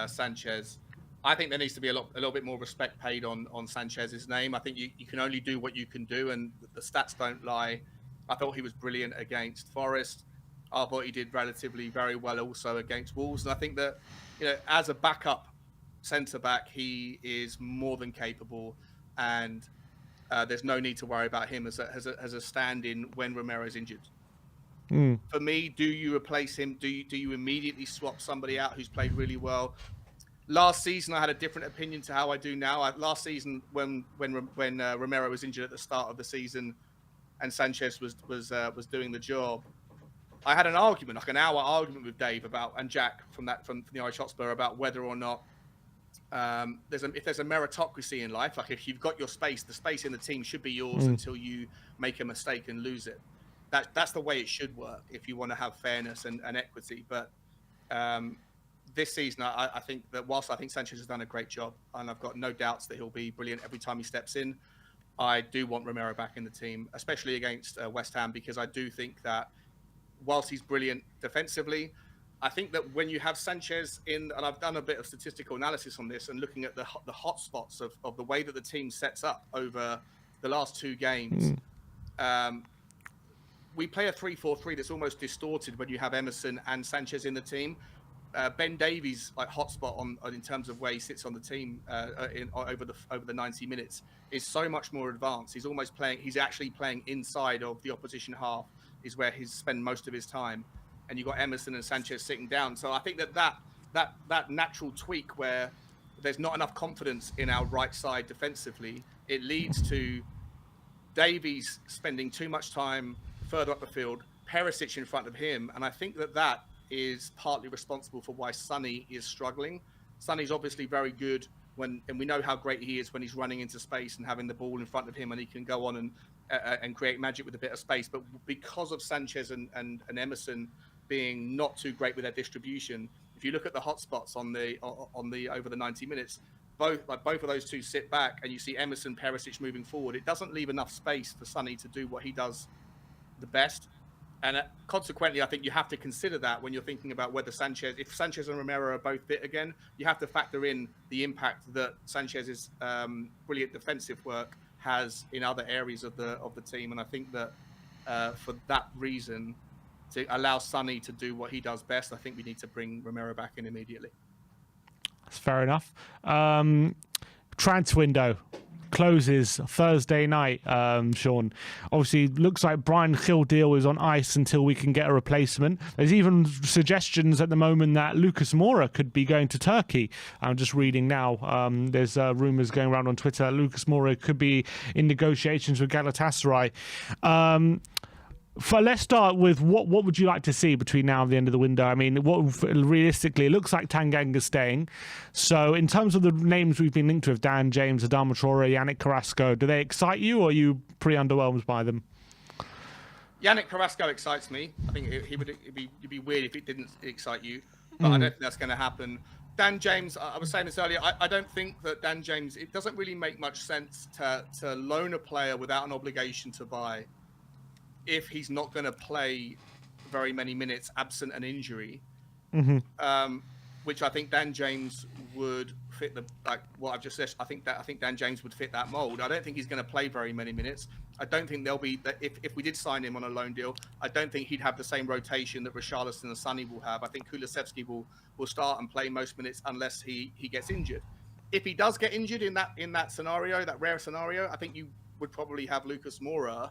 Sanchez. I think there needs to be a little bit more respect paid on Sanchez's name. I think you can only do what you can do, and the stats don't lie. I thought he was brilliant against Forest. I thought he did relatively very well also against Wolves. And I think that, as a backup centre-back, he is more than capable, and there's no need to worry about him as a stand-in when Romero's injured. For me, do you replace him? Do you immediately swap somebody out who's played really well? Last season, I had a different opinion to how I do now. Last season, when Romero was injured at the start of the season, and Sanchez was doing the job, I had an argument, like an hour argument with Dave and Jack from the Irish Hotspur about whether or not if there's a meritocracy in life, like if you've got your space, the space in the team should be yours until you make a mistake and lose it. That's the way it should work if you want to have fairness and equity. But this season, I think that whilst I think Sanchez has done a great job, and I've got no doubts that he'll be brilliant every time he steps in, I do want Romero back in the team, especially against West Ham, because I do think that whilst he's brilliant defensively, I think that when you have Sanchez in, and I've done a bit of statistical analysis on this and looking at the hot spots of the way that the team sets up over the last 2 games, we play a 3-4-3 that's almost distorted when you have Emerson and Sanchez in the team. Ben Davies' hotspot in terms of where he sits on the team over the 90 minutes is so much more advanced. He's actually playing inside of the opposition half, is where he's spent most of his time, and you've got Emerson and Sanchez sitting down. So I think that natural tweak where there's not enough confidence in our right side defensively, it leads to Davies spending too much time further up the field, Perisic in front of him, and I think that is partly responsible for why Sonny is struggling. Sonny's obviously very good and we know how great he is when he's running into space and having the ball in front of him, and he can go on and create magic with a bit of space. But because of Sanchez and Emerson being not too great with their distribution, if you look at the hotspots on the over the 90 minutes, both of those two sit back, and you see Emerson, Perisic moving forward. It doesn't leave enough space for Sonny to do what he does the best. And consequently, I think you have to consider that when you're thinking about whether if Sanchez and Romero are both fit again, you have to factor in the impact that Sanchez's brilliant defensive work has in other areas of the team. And I think that for that reason, to allow Sonny to do what he does best, I think we need to bring Romero back in immediately. That's fair enough. Transfer window closes Thursday night, Sean. Obviously, looks like Bryan Gil deal is on ice until we can get a replacement. There's even suggestions at the moment that Lucas Moura could be going to Turkey. I'm just reading now. There's rumours going around on Twitter that Lucas Moura could be in negotiations with Galatasaray. Let's start with what would you like to see between now and the end of the window? I mean, realistically, it looks like Tanganga's staying. So in terms of the names we've been linked with, Dan James, Adama Traore, Yannick Carrasco, do they excite you, or are you pretty underwhelmed by them? Yannick Carrasco excites me. I think it'd be weird if it didn't excite you, but I don't think that's going to happen. Dan James, I was saying this earlier, I don't think that Dan James, it doesn't really make much sense to loan a player without an obligation to buy if he's not going to play very many minutes absent an injury, which I think Dan James would fit what I've just said. I think Dan James would fit that mold. I don't think he's going to play very many minutes. I don't think there'll be that if we did sign him on a loan deal, I don't think he'd have the same rotation that Richarlison and Sonny will have. I think Kulusevski will start and play most minutes unless he gets injured. If he does get injured in that scenario, that rare scenario, I think you would probably have Lucas Moura.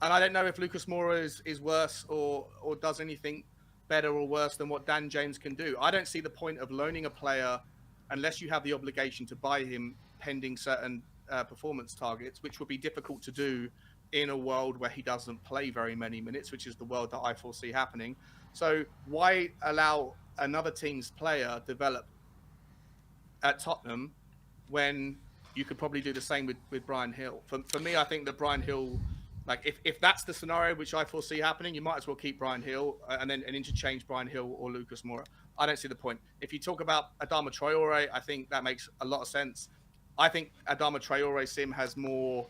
And I don't know if Lucas Moura is worse or does anything better or worse than what Dan James can do. I don't see the point of loaning a player unless you have the obligation to buy him pending certain performance targets, which would be difficult to do in a world where he doesn't play very many minutes, which is the world that I foresee happening. So why allow another team's player develop at Tottenham when you could probably do the same with Bryan Gil? For me, I think that Bryan Gil... if that's the scenario which I foresee happening, you might as well keep Bryan Gil and interchange Bryan Gil or Lucas Moura. I don't see the point. If you talk about Adama Traore, I think that makes a lot of sense. I think Adama Traore sim has more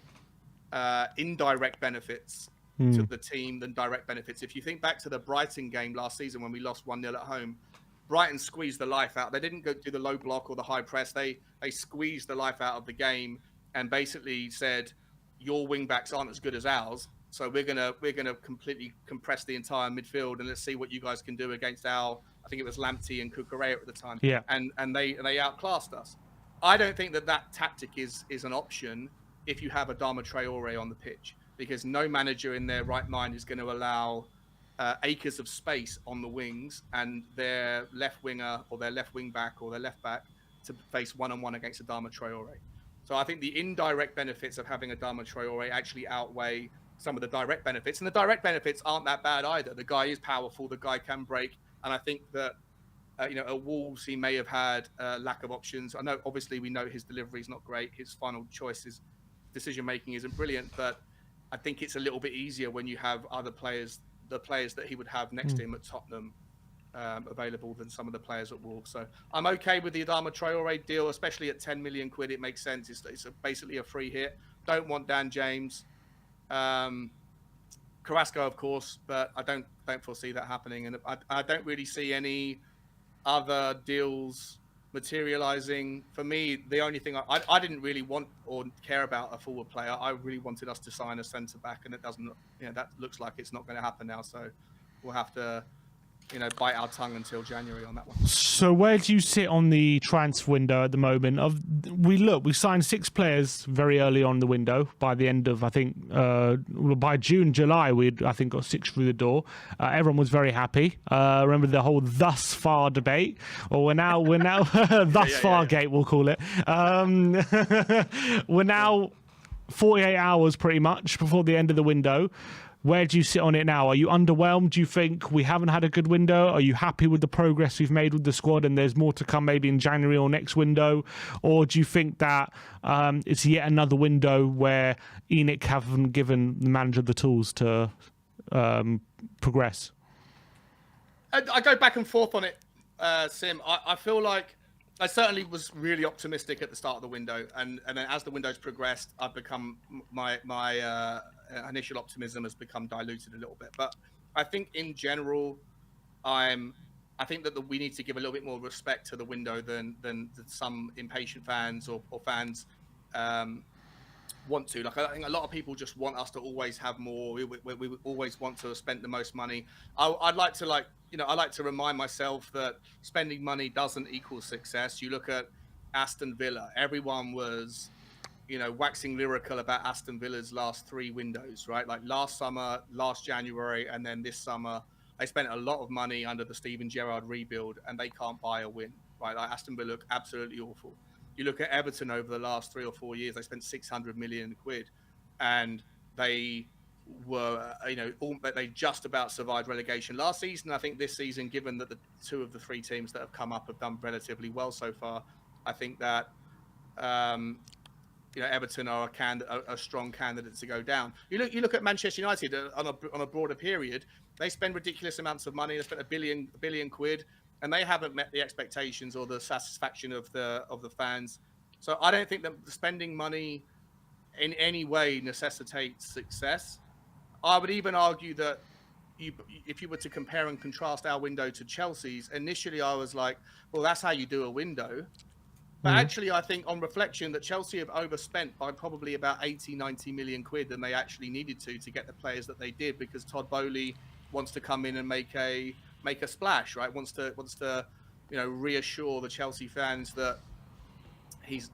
indirect benefits to the team than direct benefits. If you think back to the Brighton game last season when we lost 1-0 at home, Brighton squeezed the life out. They didn't go do the low block or the high press. They squeezed the life out of the game and basically said, your wing backs aren't as good as ours, so we're gonna completely compress the entire midfield and let's see what you guys can do against I think it was Lamptey and Cucurella at the time. Yeah. And they outclassed us. I don't think that tactic is an option if you have Adama Traore on the pitch, because no manager in their right mind is going to allow acres of space on the wings and their left winger or their left wing back or their left back to face one-on-one against Adama Traore. So I think the indirect benefits of having Adama Traore actually outweigh some of the direct benefits. And the direct benefits aren't that bad either. The guy is powerful. The guy can break. And I think that, at Wolves, he may have had a lack of options. I know, obviously, we know his delivery is not great. His final choices, decision-making isn't brilliant. But I think it's a little bit easier when you have other players, the players that he would have next to him at Tottenham, available than some of the players at Wolves. So I'm okay with the Adama Traore deal, especially at 10 million quid. It makes sense. It's basically a free hit. Don't want Dan James, Carrasco, of course, but I don't foresee that happening. And I don't really see any other deals materializing. For me, the only thing I didn't really want or care about a forward player. I really wanted us to sign a centre back, and it doesn't. That looks like it's not going to happen now. So we'll have to bite our tongue until January on that one. So where do you sit on the transfer window at the moment? We signed 6 players very early on the window. By the end of, I think, by June, July, we'd, I think, got 6 through the door. Everyone was very happy. Remember the whole thus far debate? Or we're now thus far gate, we'll call it. We're now 48 hours pretty much before the end of the window. Where do you sit on it now? Are you underwhelmed? Do you think we haven't had a good window? Are you happy with the progress we've made with the squad and there's more to come maybe in January or next window? Or do you think that it's yet another window where ENIC haven't given the manager the tools to progress? I go back and forth on it, Sim. I feel like I certainly was really optimistic at the start of the window, and then as the window's progressed, I've become my initial optimism has become diluted a little bit. But I think in general, I think that we need to give a little bit more respect to the window than some impatient fans or fans want to. Like, I think a lot of people just want us to always have more. We always want to have spent the most money. I'd like to I like to remind myself that spending money doesn't equal success. You look at Aston Villa, everyone was, waxing lyrical about Aston Villa's last 3 windows, right? Like last summer, last January, and then this summer, they spent a lot of money under the Steven Gerrard rebuild, and they can't buy a win, right? Like Aston Villa look absolutely awful. You look at Everton over the last 3 or 4 years, they spent 600 million quid, and they were, they just about survived relegation last season. I think this season, given that the 2 of the 3 teams that have come up have done relatively well so far, I think that Everton are a strong candidate to go down. You look at Manchester United on a broader period. They spend ridiculous amounts of money. They spent a billion quid, and they haven't met the expectations or the satisfaction of the fans. So I don't think that spending money in any way necessitates success. I would even argue that if you were to compare and contrast our window to Chelsea's, initially I was like, well, that's how you do a window. But actually, I think on reflection that Chelsea have overspent by probably about 80, 90 million quid than they actually needed to get the players that they did, because Todd Boehly wants to come in and make a splash, right? Wants to reassure the Chelsea fans that he's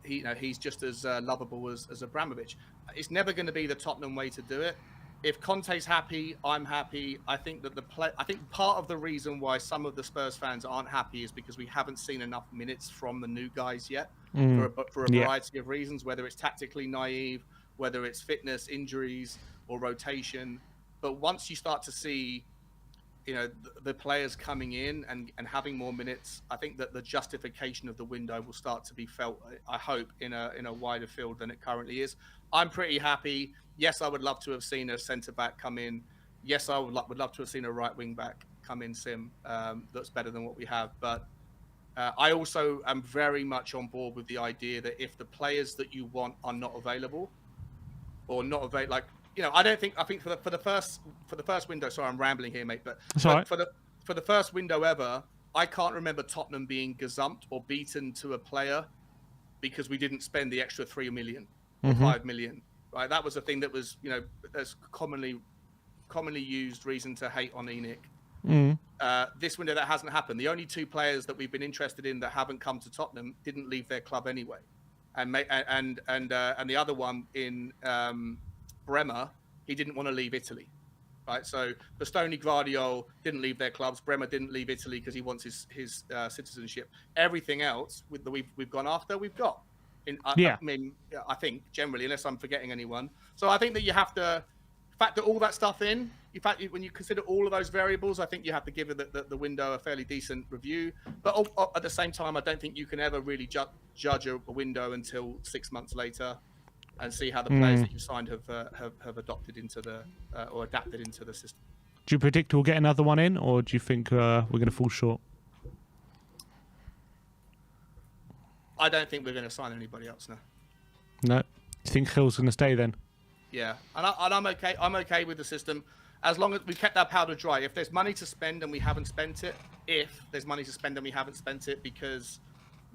just as lovable as Abramovich. It's never going to be the Tottenham way to do it. If Conte's happy, I'm happy. I think that I think part of the reason why some of the Spurs fans aren't happy is because we haven't seen enough minutes from the new guys yet, for a variety of reasons, whether it's tactically naive, whether it's fitness, injuries, or rotation. But once you start to see, the players coming in and having more minutes, I think that the justification of the window will start to be felt, I hope, in a wider field than it currently is. I'm pretty happy. Yes, I would love to have seen a centre-back come in. Yes, I would love to have seen a right wing-back come in, Sim, that's better than what we have. But I also am very much on board with the idea that if the players that you want are not available, or not available, I think for the first window. Sorry, I'm rambling here, mate. But for the first window ever, I can't remember Tottenham being gazumped or beaten to a player because we didn't spend the extra 3 million or 5 million. Right, that was a thing that was, that's commonly used reason to hate on ENIC. This window, that hasn't happened. The only 2 players that we've been interested in that haven't come to Tottenham didn't leave their club anyway, and the other one in Bremer, he didn't want to leave Italy, right? So Bastoni, Guardiola didn't leave their clubs. Bremer didn't leave Italy because he wants his citizenship. Everything else we've gone after, we've got. I mean, I think generally, unless I'm forgetting anyone. So I think that you have to factor all that stuff in. In fact, when you consider all of those variables, I think you have to give the window a fairly decent review. But at the same time, I don't think you can ever really judge a window until 6 months later and see how the players that you signed have adopted into or adapted into the system. Do you predict we'll get another one in, or do you think we're going to fall short? I don't think we're going to sign anybody else now. No. Do you think Hill's going to stay then? Yeah, and I'm okay. I'm okay with the system as long as we kept our powder dry. If there's money to spend and we haven't spent it, because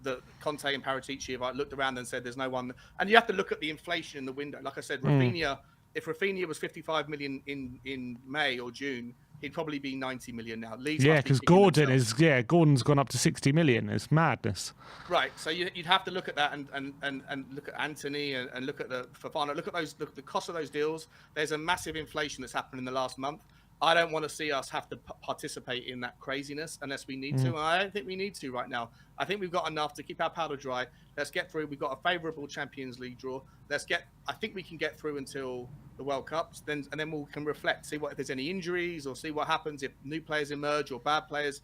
the Conte and Paratici have looked around and said there's no one, and you have to look at the inflation in the window. Like I said, Rafinha. If Rafinha was 55 million in May or June, he'd probably be 90 million now. Because Gordon's gone up to 60 million. It's madness. Right. So you'd have to look at that and look at Anthony and look at the Fofana. Look at the cost of those deals. There's a massive inflation that's happened in the last month. I don't want to see us have to participate in that craziness unless we need to. And I don't think we need to right now. I think we've got enough to keep our powder dry. Let's get through. We've got a favourable Champions League draw. I think we can get through until the World Cups. Then we can reflect, see if there's any injuries, or see what happens if new players emerge or bad players,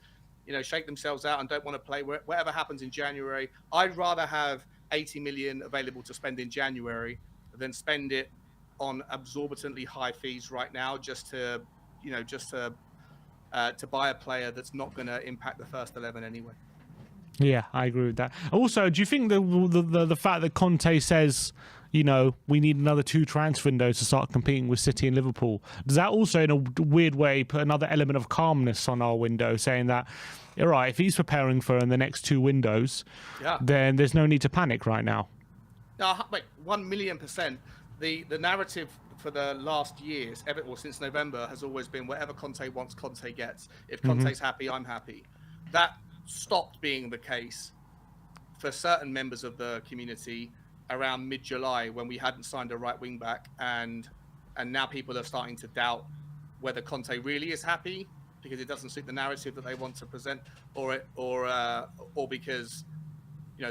shake themselves out and don't want to play. Whatever happens in January, I'd rather have 80 million available to spend in January than spend it on exorbitantly high fees right now just to buy a player that's not going to impact the first 11 anyway. Yeah, I agree with that. Also, do you think the fact that Conte says, we need another 2 transfer windows to start competing with City and Liverpool, does that also in a weird way put another element of calmness on our window, saying that, all right, if he's preparing for the next 2 windows, then there's no need to panic right now? No, wait, 1,000,000%. The narrative for the last years, since November, has always been whatever Conte wants, Conte gets. If Conte's happy, I'm happy. That stopped being the case for certain members of the community around mid-July when we hadn't signed a right wing back, and now people are starting to doubt whether Conte really is happy because it doesn't suit the narrative that they want to present, or because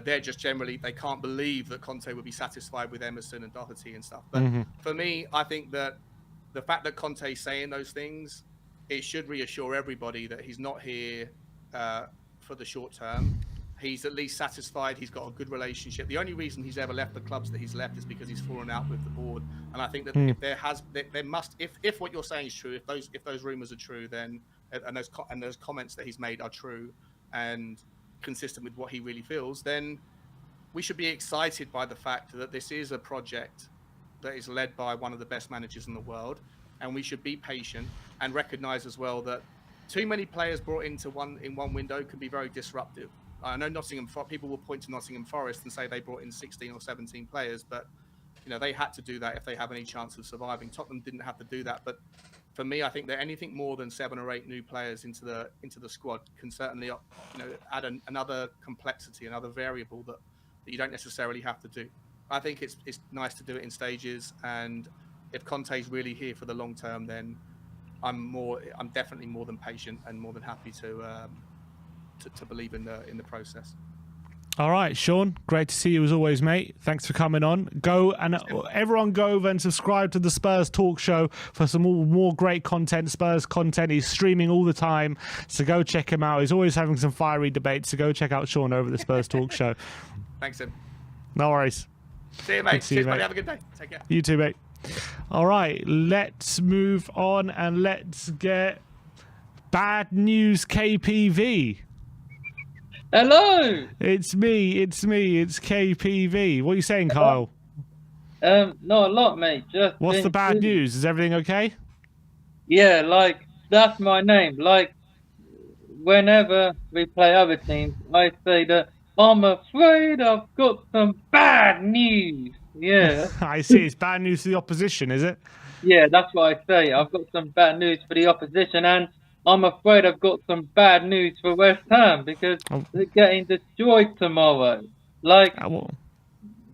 they're just generally, they can't believe that Conte would be satisfied with Emerson and Doherty and stuff. But for me, I think that the fact that Conte is saying those things, it should reassure everybody that he's not here for the short term. He's at least satisfied. He's got a good relationship. The only reason he's ever left the clubs that he's left is because he's fallen out with the board. And I think that if there must, if what you're saying is true, if those rumors are true, then and those comments that he's made are true and consistent with what he really feels, then we should be excited by the fact that this is a project that is led by one of the best managers in the world, and we should be patient and recognize as well that too many players brought into one window can be very disruptive. I know people will point to Nottingham Forest and say they brought in 16 or 17 players, but they had to do that if they have any chance of surviving. Tottenham didn't have to do that, but for me, I think that anything more than 7 or 8 new players into the squad can certainly add another complexity, another variable that you don't necessarily have to do. I think it's nice to do it in stages, and if Conte's really here for the long term, then I'm definitely more than patient and more than happy to believe in the process. All right, Sean, great to see you as always, mate. Thanks for coming on. Everyone go over and subscribe to the Spurs Talk Show for some more great content, Spurs content. He's streaming all the time, so go check him out. He's always having some fiery debates, so go check out Sean over the Spurs Talk Show. Thanks, Tim. No worries. See you, mate. Cheers, buddy. Have a good day. Take care. You too, mate. All right, let's move on and let's get bad news KPV. Hello. It's me. It's KPV. What are you saying, Kyle? Not a lot, mate. Just what's the bad news? Is everything okay? Yeah, that's my name. Whenever we play other teams, I say that I'm afraid I've got some bad news. Yeah. I see. It's bad news to the opposition, is it? Yeah, that's what I say. I've got some bad news for the opposition, and I'm afraid I've got some bad news for West Ham because they're getting destroyed tomorrow.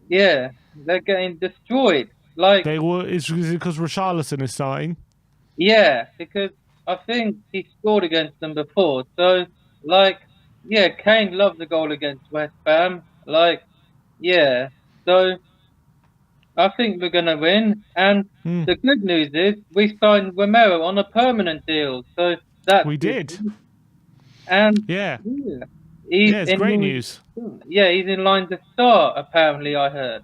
Yeah, they're getting destroyed. Is it because Richarlison is starting? Yeah, because I think he scored against them before. So, Kane loves a goal against West Ham. So I think we're going to win. And the good news is we signed Romero on a permanent deal. So we did. And it's great news. Yeah, he's in line to start, apparently, I heard.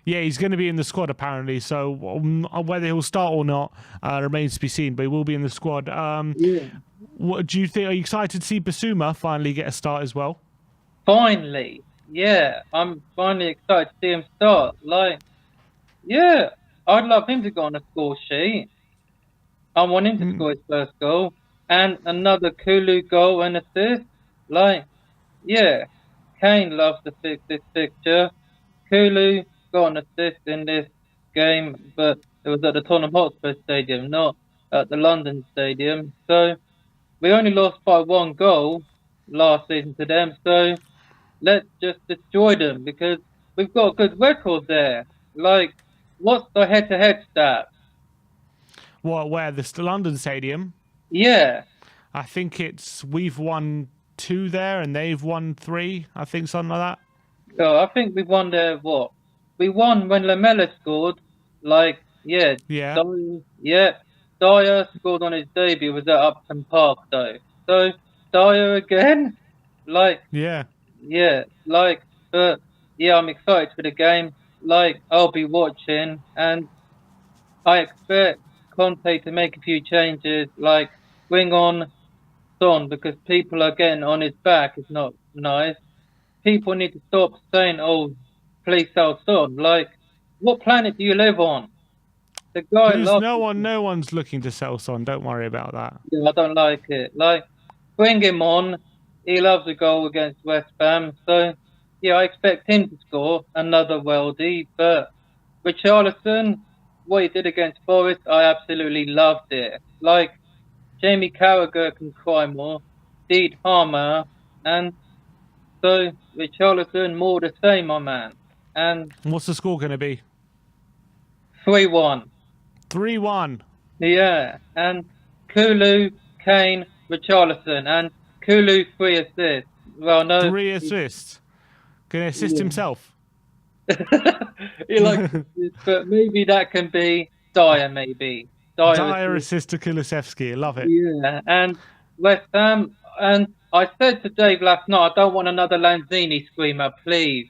Yeah, he's going to be in the squad, apparently. So whether he'll start or not remains to be seen, but he will be in the squad. What do you think? Are you excited to see Basuma finally get a start as well? Finally. Yeah, I'm finally excited to see him start. I'd love him to go on a score sheet. I want him to score his first goal and another Kulu goal and assist. Kane loves to fix this picture. Kulu got an assist in this game, but it was at the Tottenham Hotspur Stadium, not at the London Stadium. So we only lost by 1 goal last season to them. So let's just destroy them because we've got a good record there. What's the head-to-head stat? Where? The London Stadium? Yeah. I think we've won 2 there and they've won 3. I think something like that. Oh, I think we won there. What? We won when Lamela scored. Yeah. Dyer scored on his debut. Was at Upton Park though. So Dyer again. But I'm excited for the game. I'll be watching, and I expect Conte to make a few changes, bring on Son, because people are getting on his back. It's not nice. People need to stop saying, "Oh, please sell Son." What planet do you live on? The guy. No one's looking to sell Son. Don't worry about that. Yeah, I don't like it. Bring him on. He loves a goal against West Ham, so I expect him to score another worldie. But Richarlison, what he did against Forest, I absolutely loved it. Jamie Carragher can cry more, Deed Harmer, and so Richarlison more the same, my man. and What's the score going to be? 3-1. 3-1. Yeah, and Kulu, Kane, Richarlison, and Kulu 3 assists. Well, no, 3 assists. Going to assist Yeah. himself. he likes assists, but maybe that can be Dyer, maybe. Dyer assist to Kulusevski. I love it. Yeah, and West Ham, and I said to Dave last night, I don't want another Lanzini screamer, please.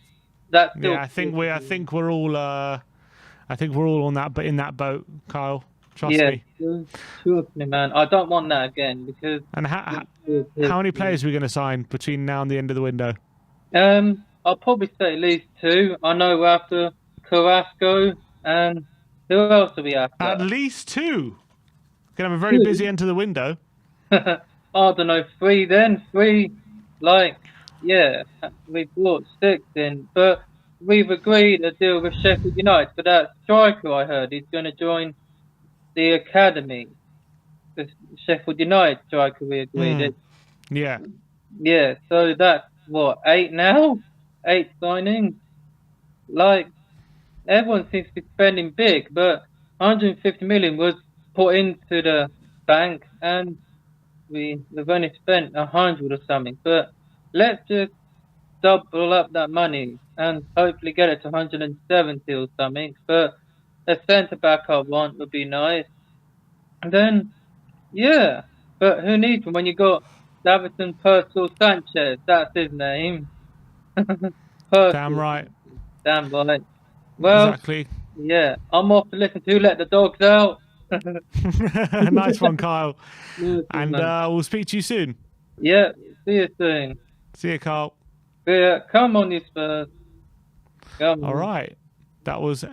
That's still Yeah, I think we're all on that, but in that boat, Kyle. Trust me. Trust me, man. I don't want that again because. And how many players are we going to sign between now and the end of the window? I'll probably say at least 2. I know we're after Carrasco, and who else are we after? At least 2. Gonna have a very busy end to the window. I don't know, 3 then. 3, like, yeah, we brought 6 in, but we've agreed a deal with Sheffield United for that striker. I heard he's going to join the academy. The Sheffield United striker we agreed. Yeah. Yeah, so that's what, 8 now? 8 signings? Like, everyone seems to be spending big, but 150 million was put into the bank, and we've only spent 100 or something. But let's just double up that money and hopefully get it to 170 or something. But a centre back I want would be nice. And then, yeah, but who needs them when you got Davison Purcell Sanchez? That's his name. Damn right. Damn right. Well, Exactly. yeah, I'm off to listen to Let the Dogs Out. Nice one, Kyle. And man. we'll speak to you soon. Yeah, see you soon. See you, Kyle. Yeah, come on, you Spurs. Come on. All right. That was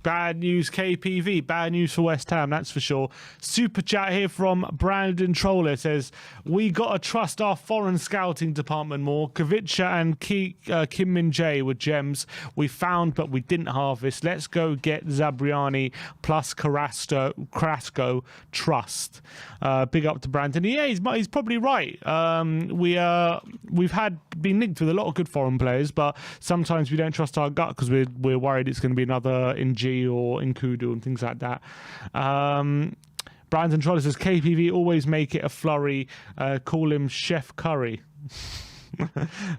bad news, KPV. Bad news for West Ham, that's for sure. Super chat here from Brandon Troller says, we got to trust our foreign scouting department more. Kavicha and Kim Min Jae were gems we found, but we didn't harvest. Let's go get Zabriani plus Carrasco. Trust. Big up to Brandon. Yeah, he's probably right. We've been linked with a lot of good foreign players, but sometimes we don't trust our gut because we're worried it's going to be another NG or Nkudu and things like that. Brandon Troller says, KPV always make it a flurry. Call him Chef Curry.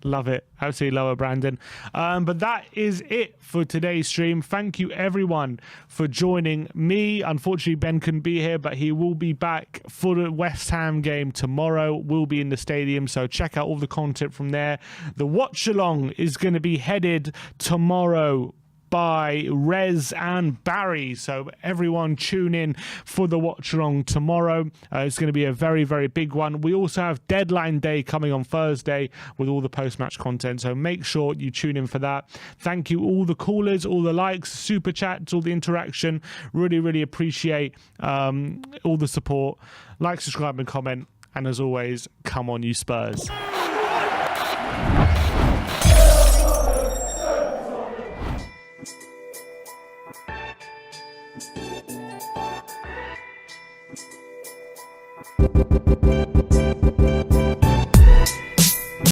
Love it. Absolutely love it, Brandon. But that is it for today's stream. Thank you everyone for joining me. Unfortunately, Ben couldn't be here, but he will be back for the West Ham game tomorrow. We'll be in the stadium, so check out all the content from there. The watch along is going to be headed tomorrow by Rez and Barry, so everyone tune in for the watch along tomorrow. It's going to be a very, very big one. We also have deadline day coming on Thursday with all the post-match content, so make sure you tune in for that. Thank you all the callers, all the likes, super chats, all the interaction. Really, really appreciate all the support. Like, subscribe and comment, and as always, come on you Spurs.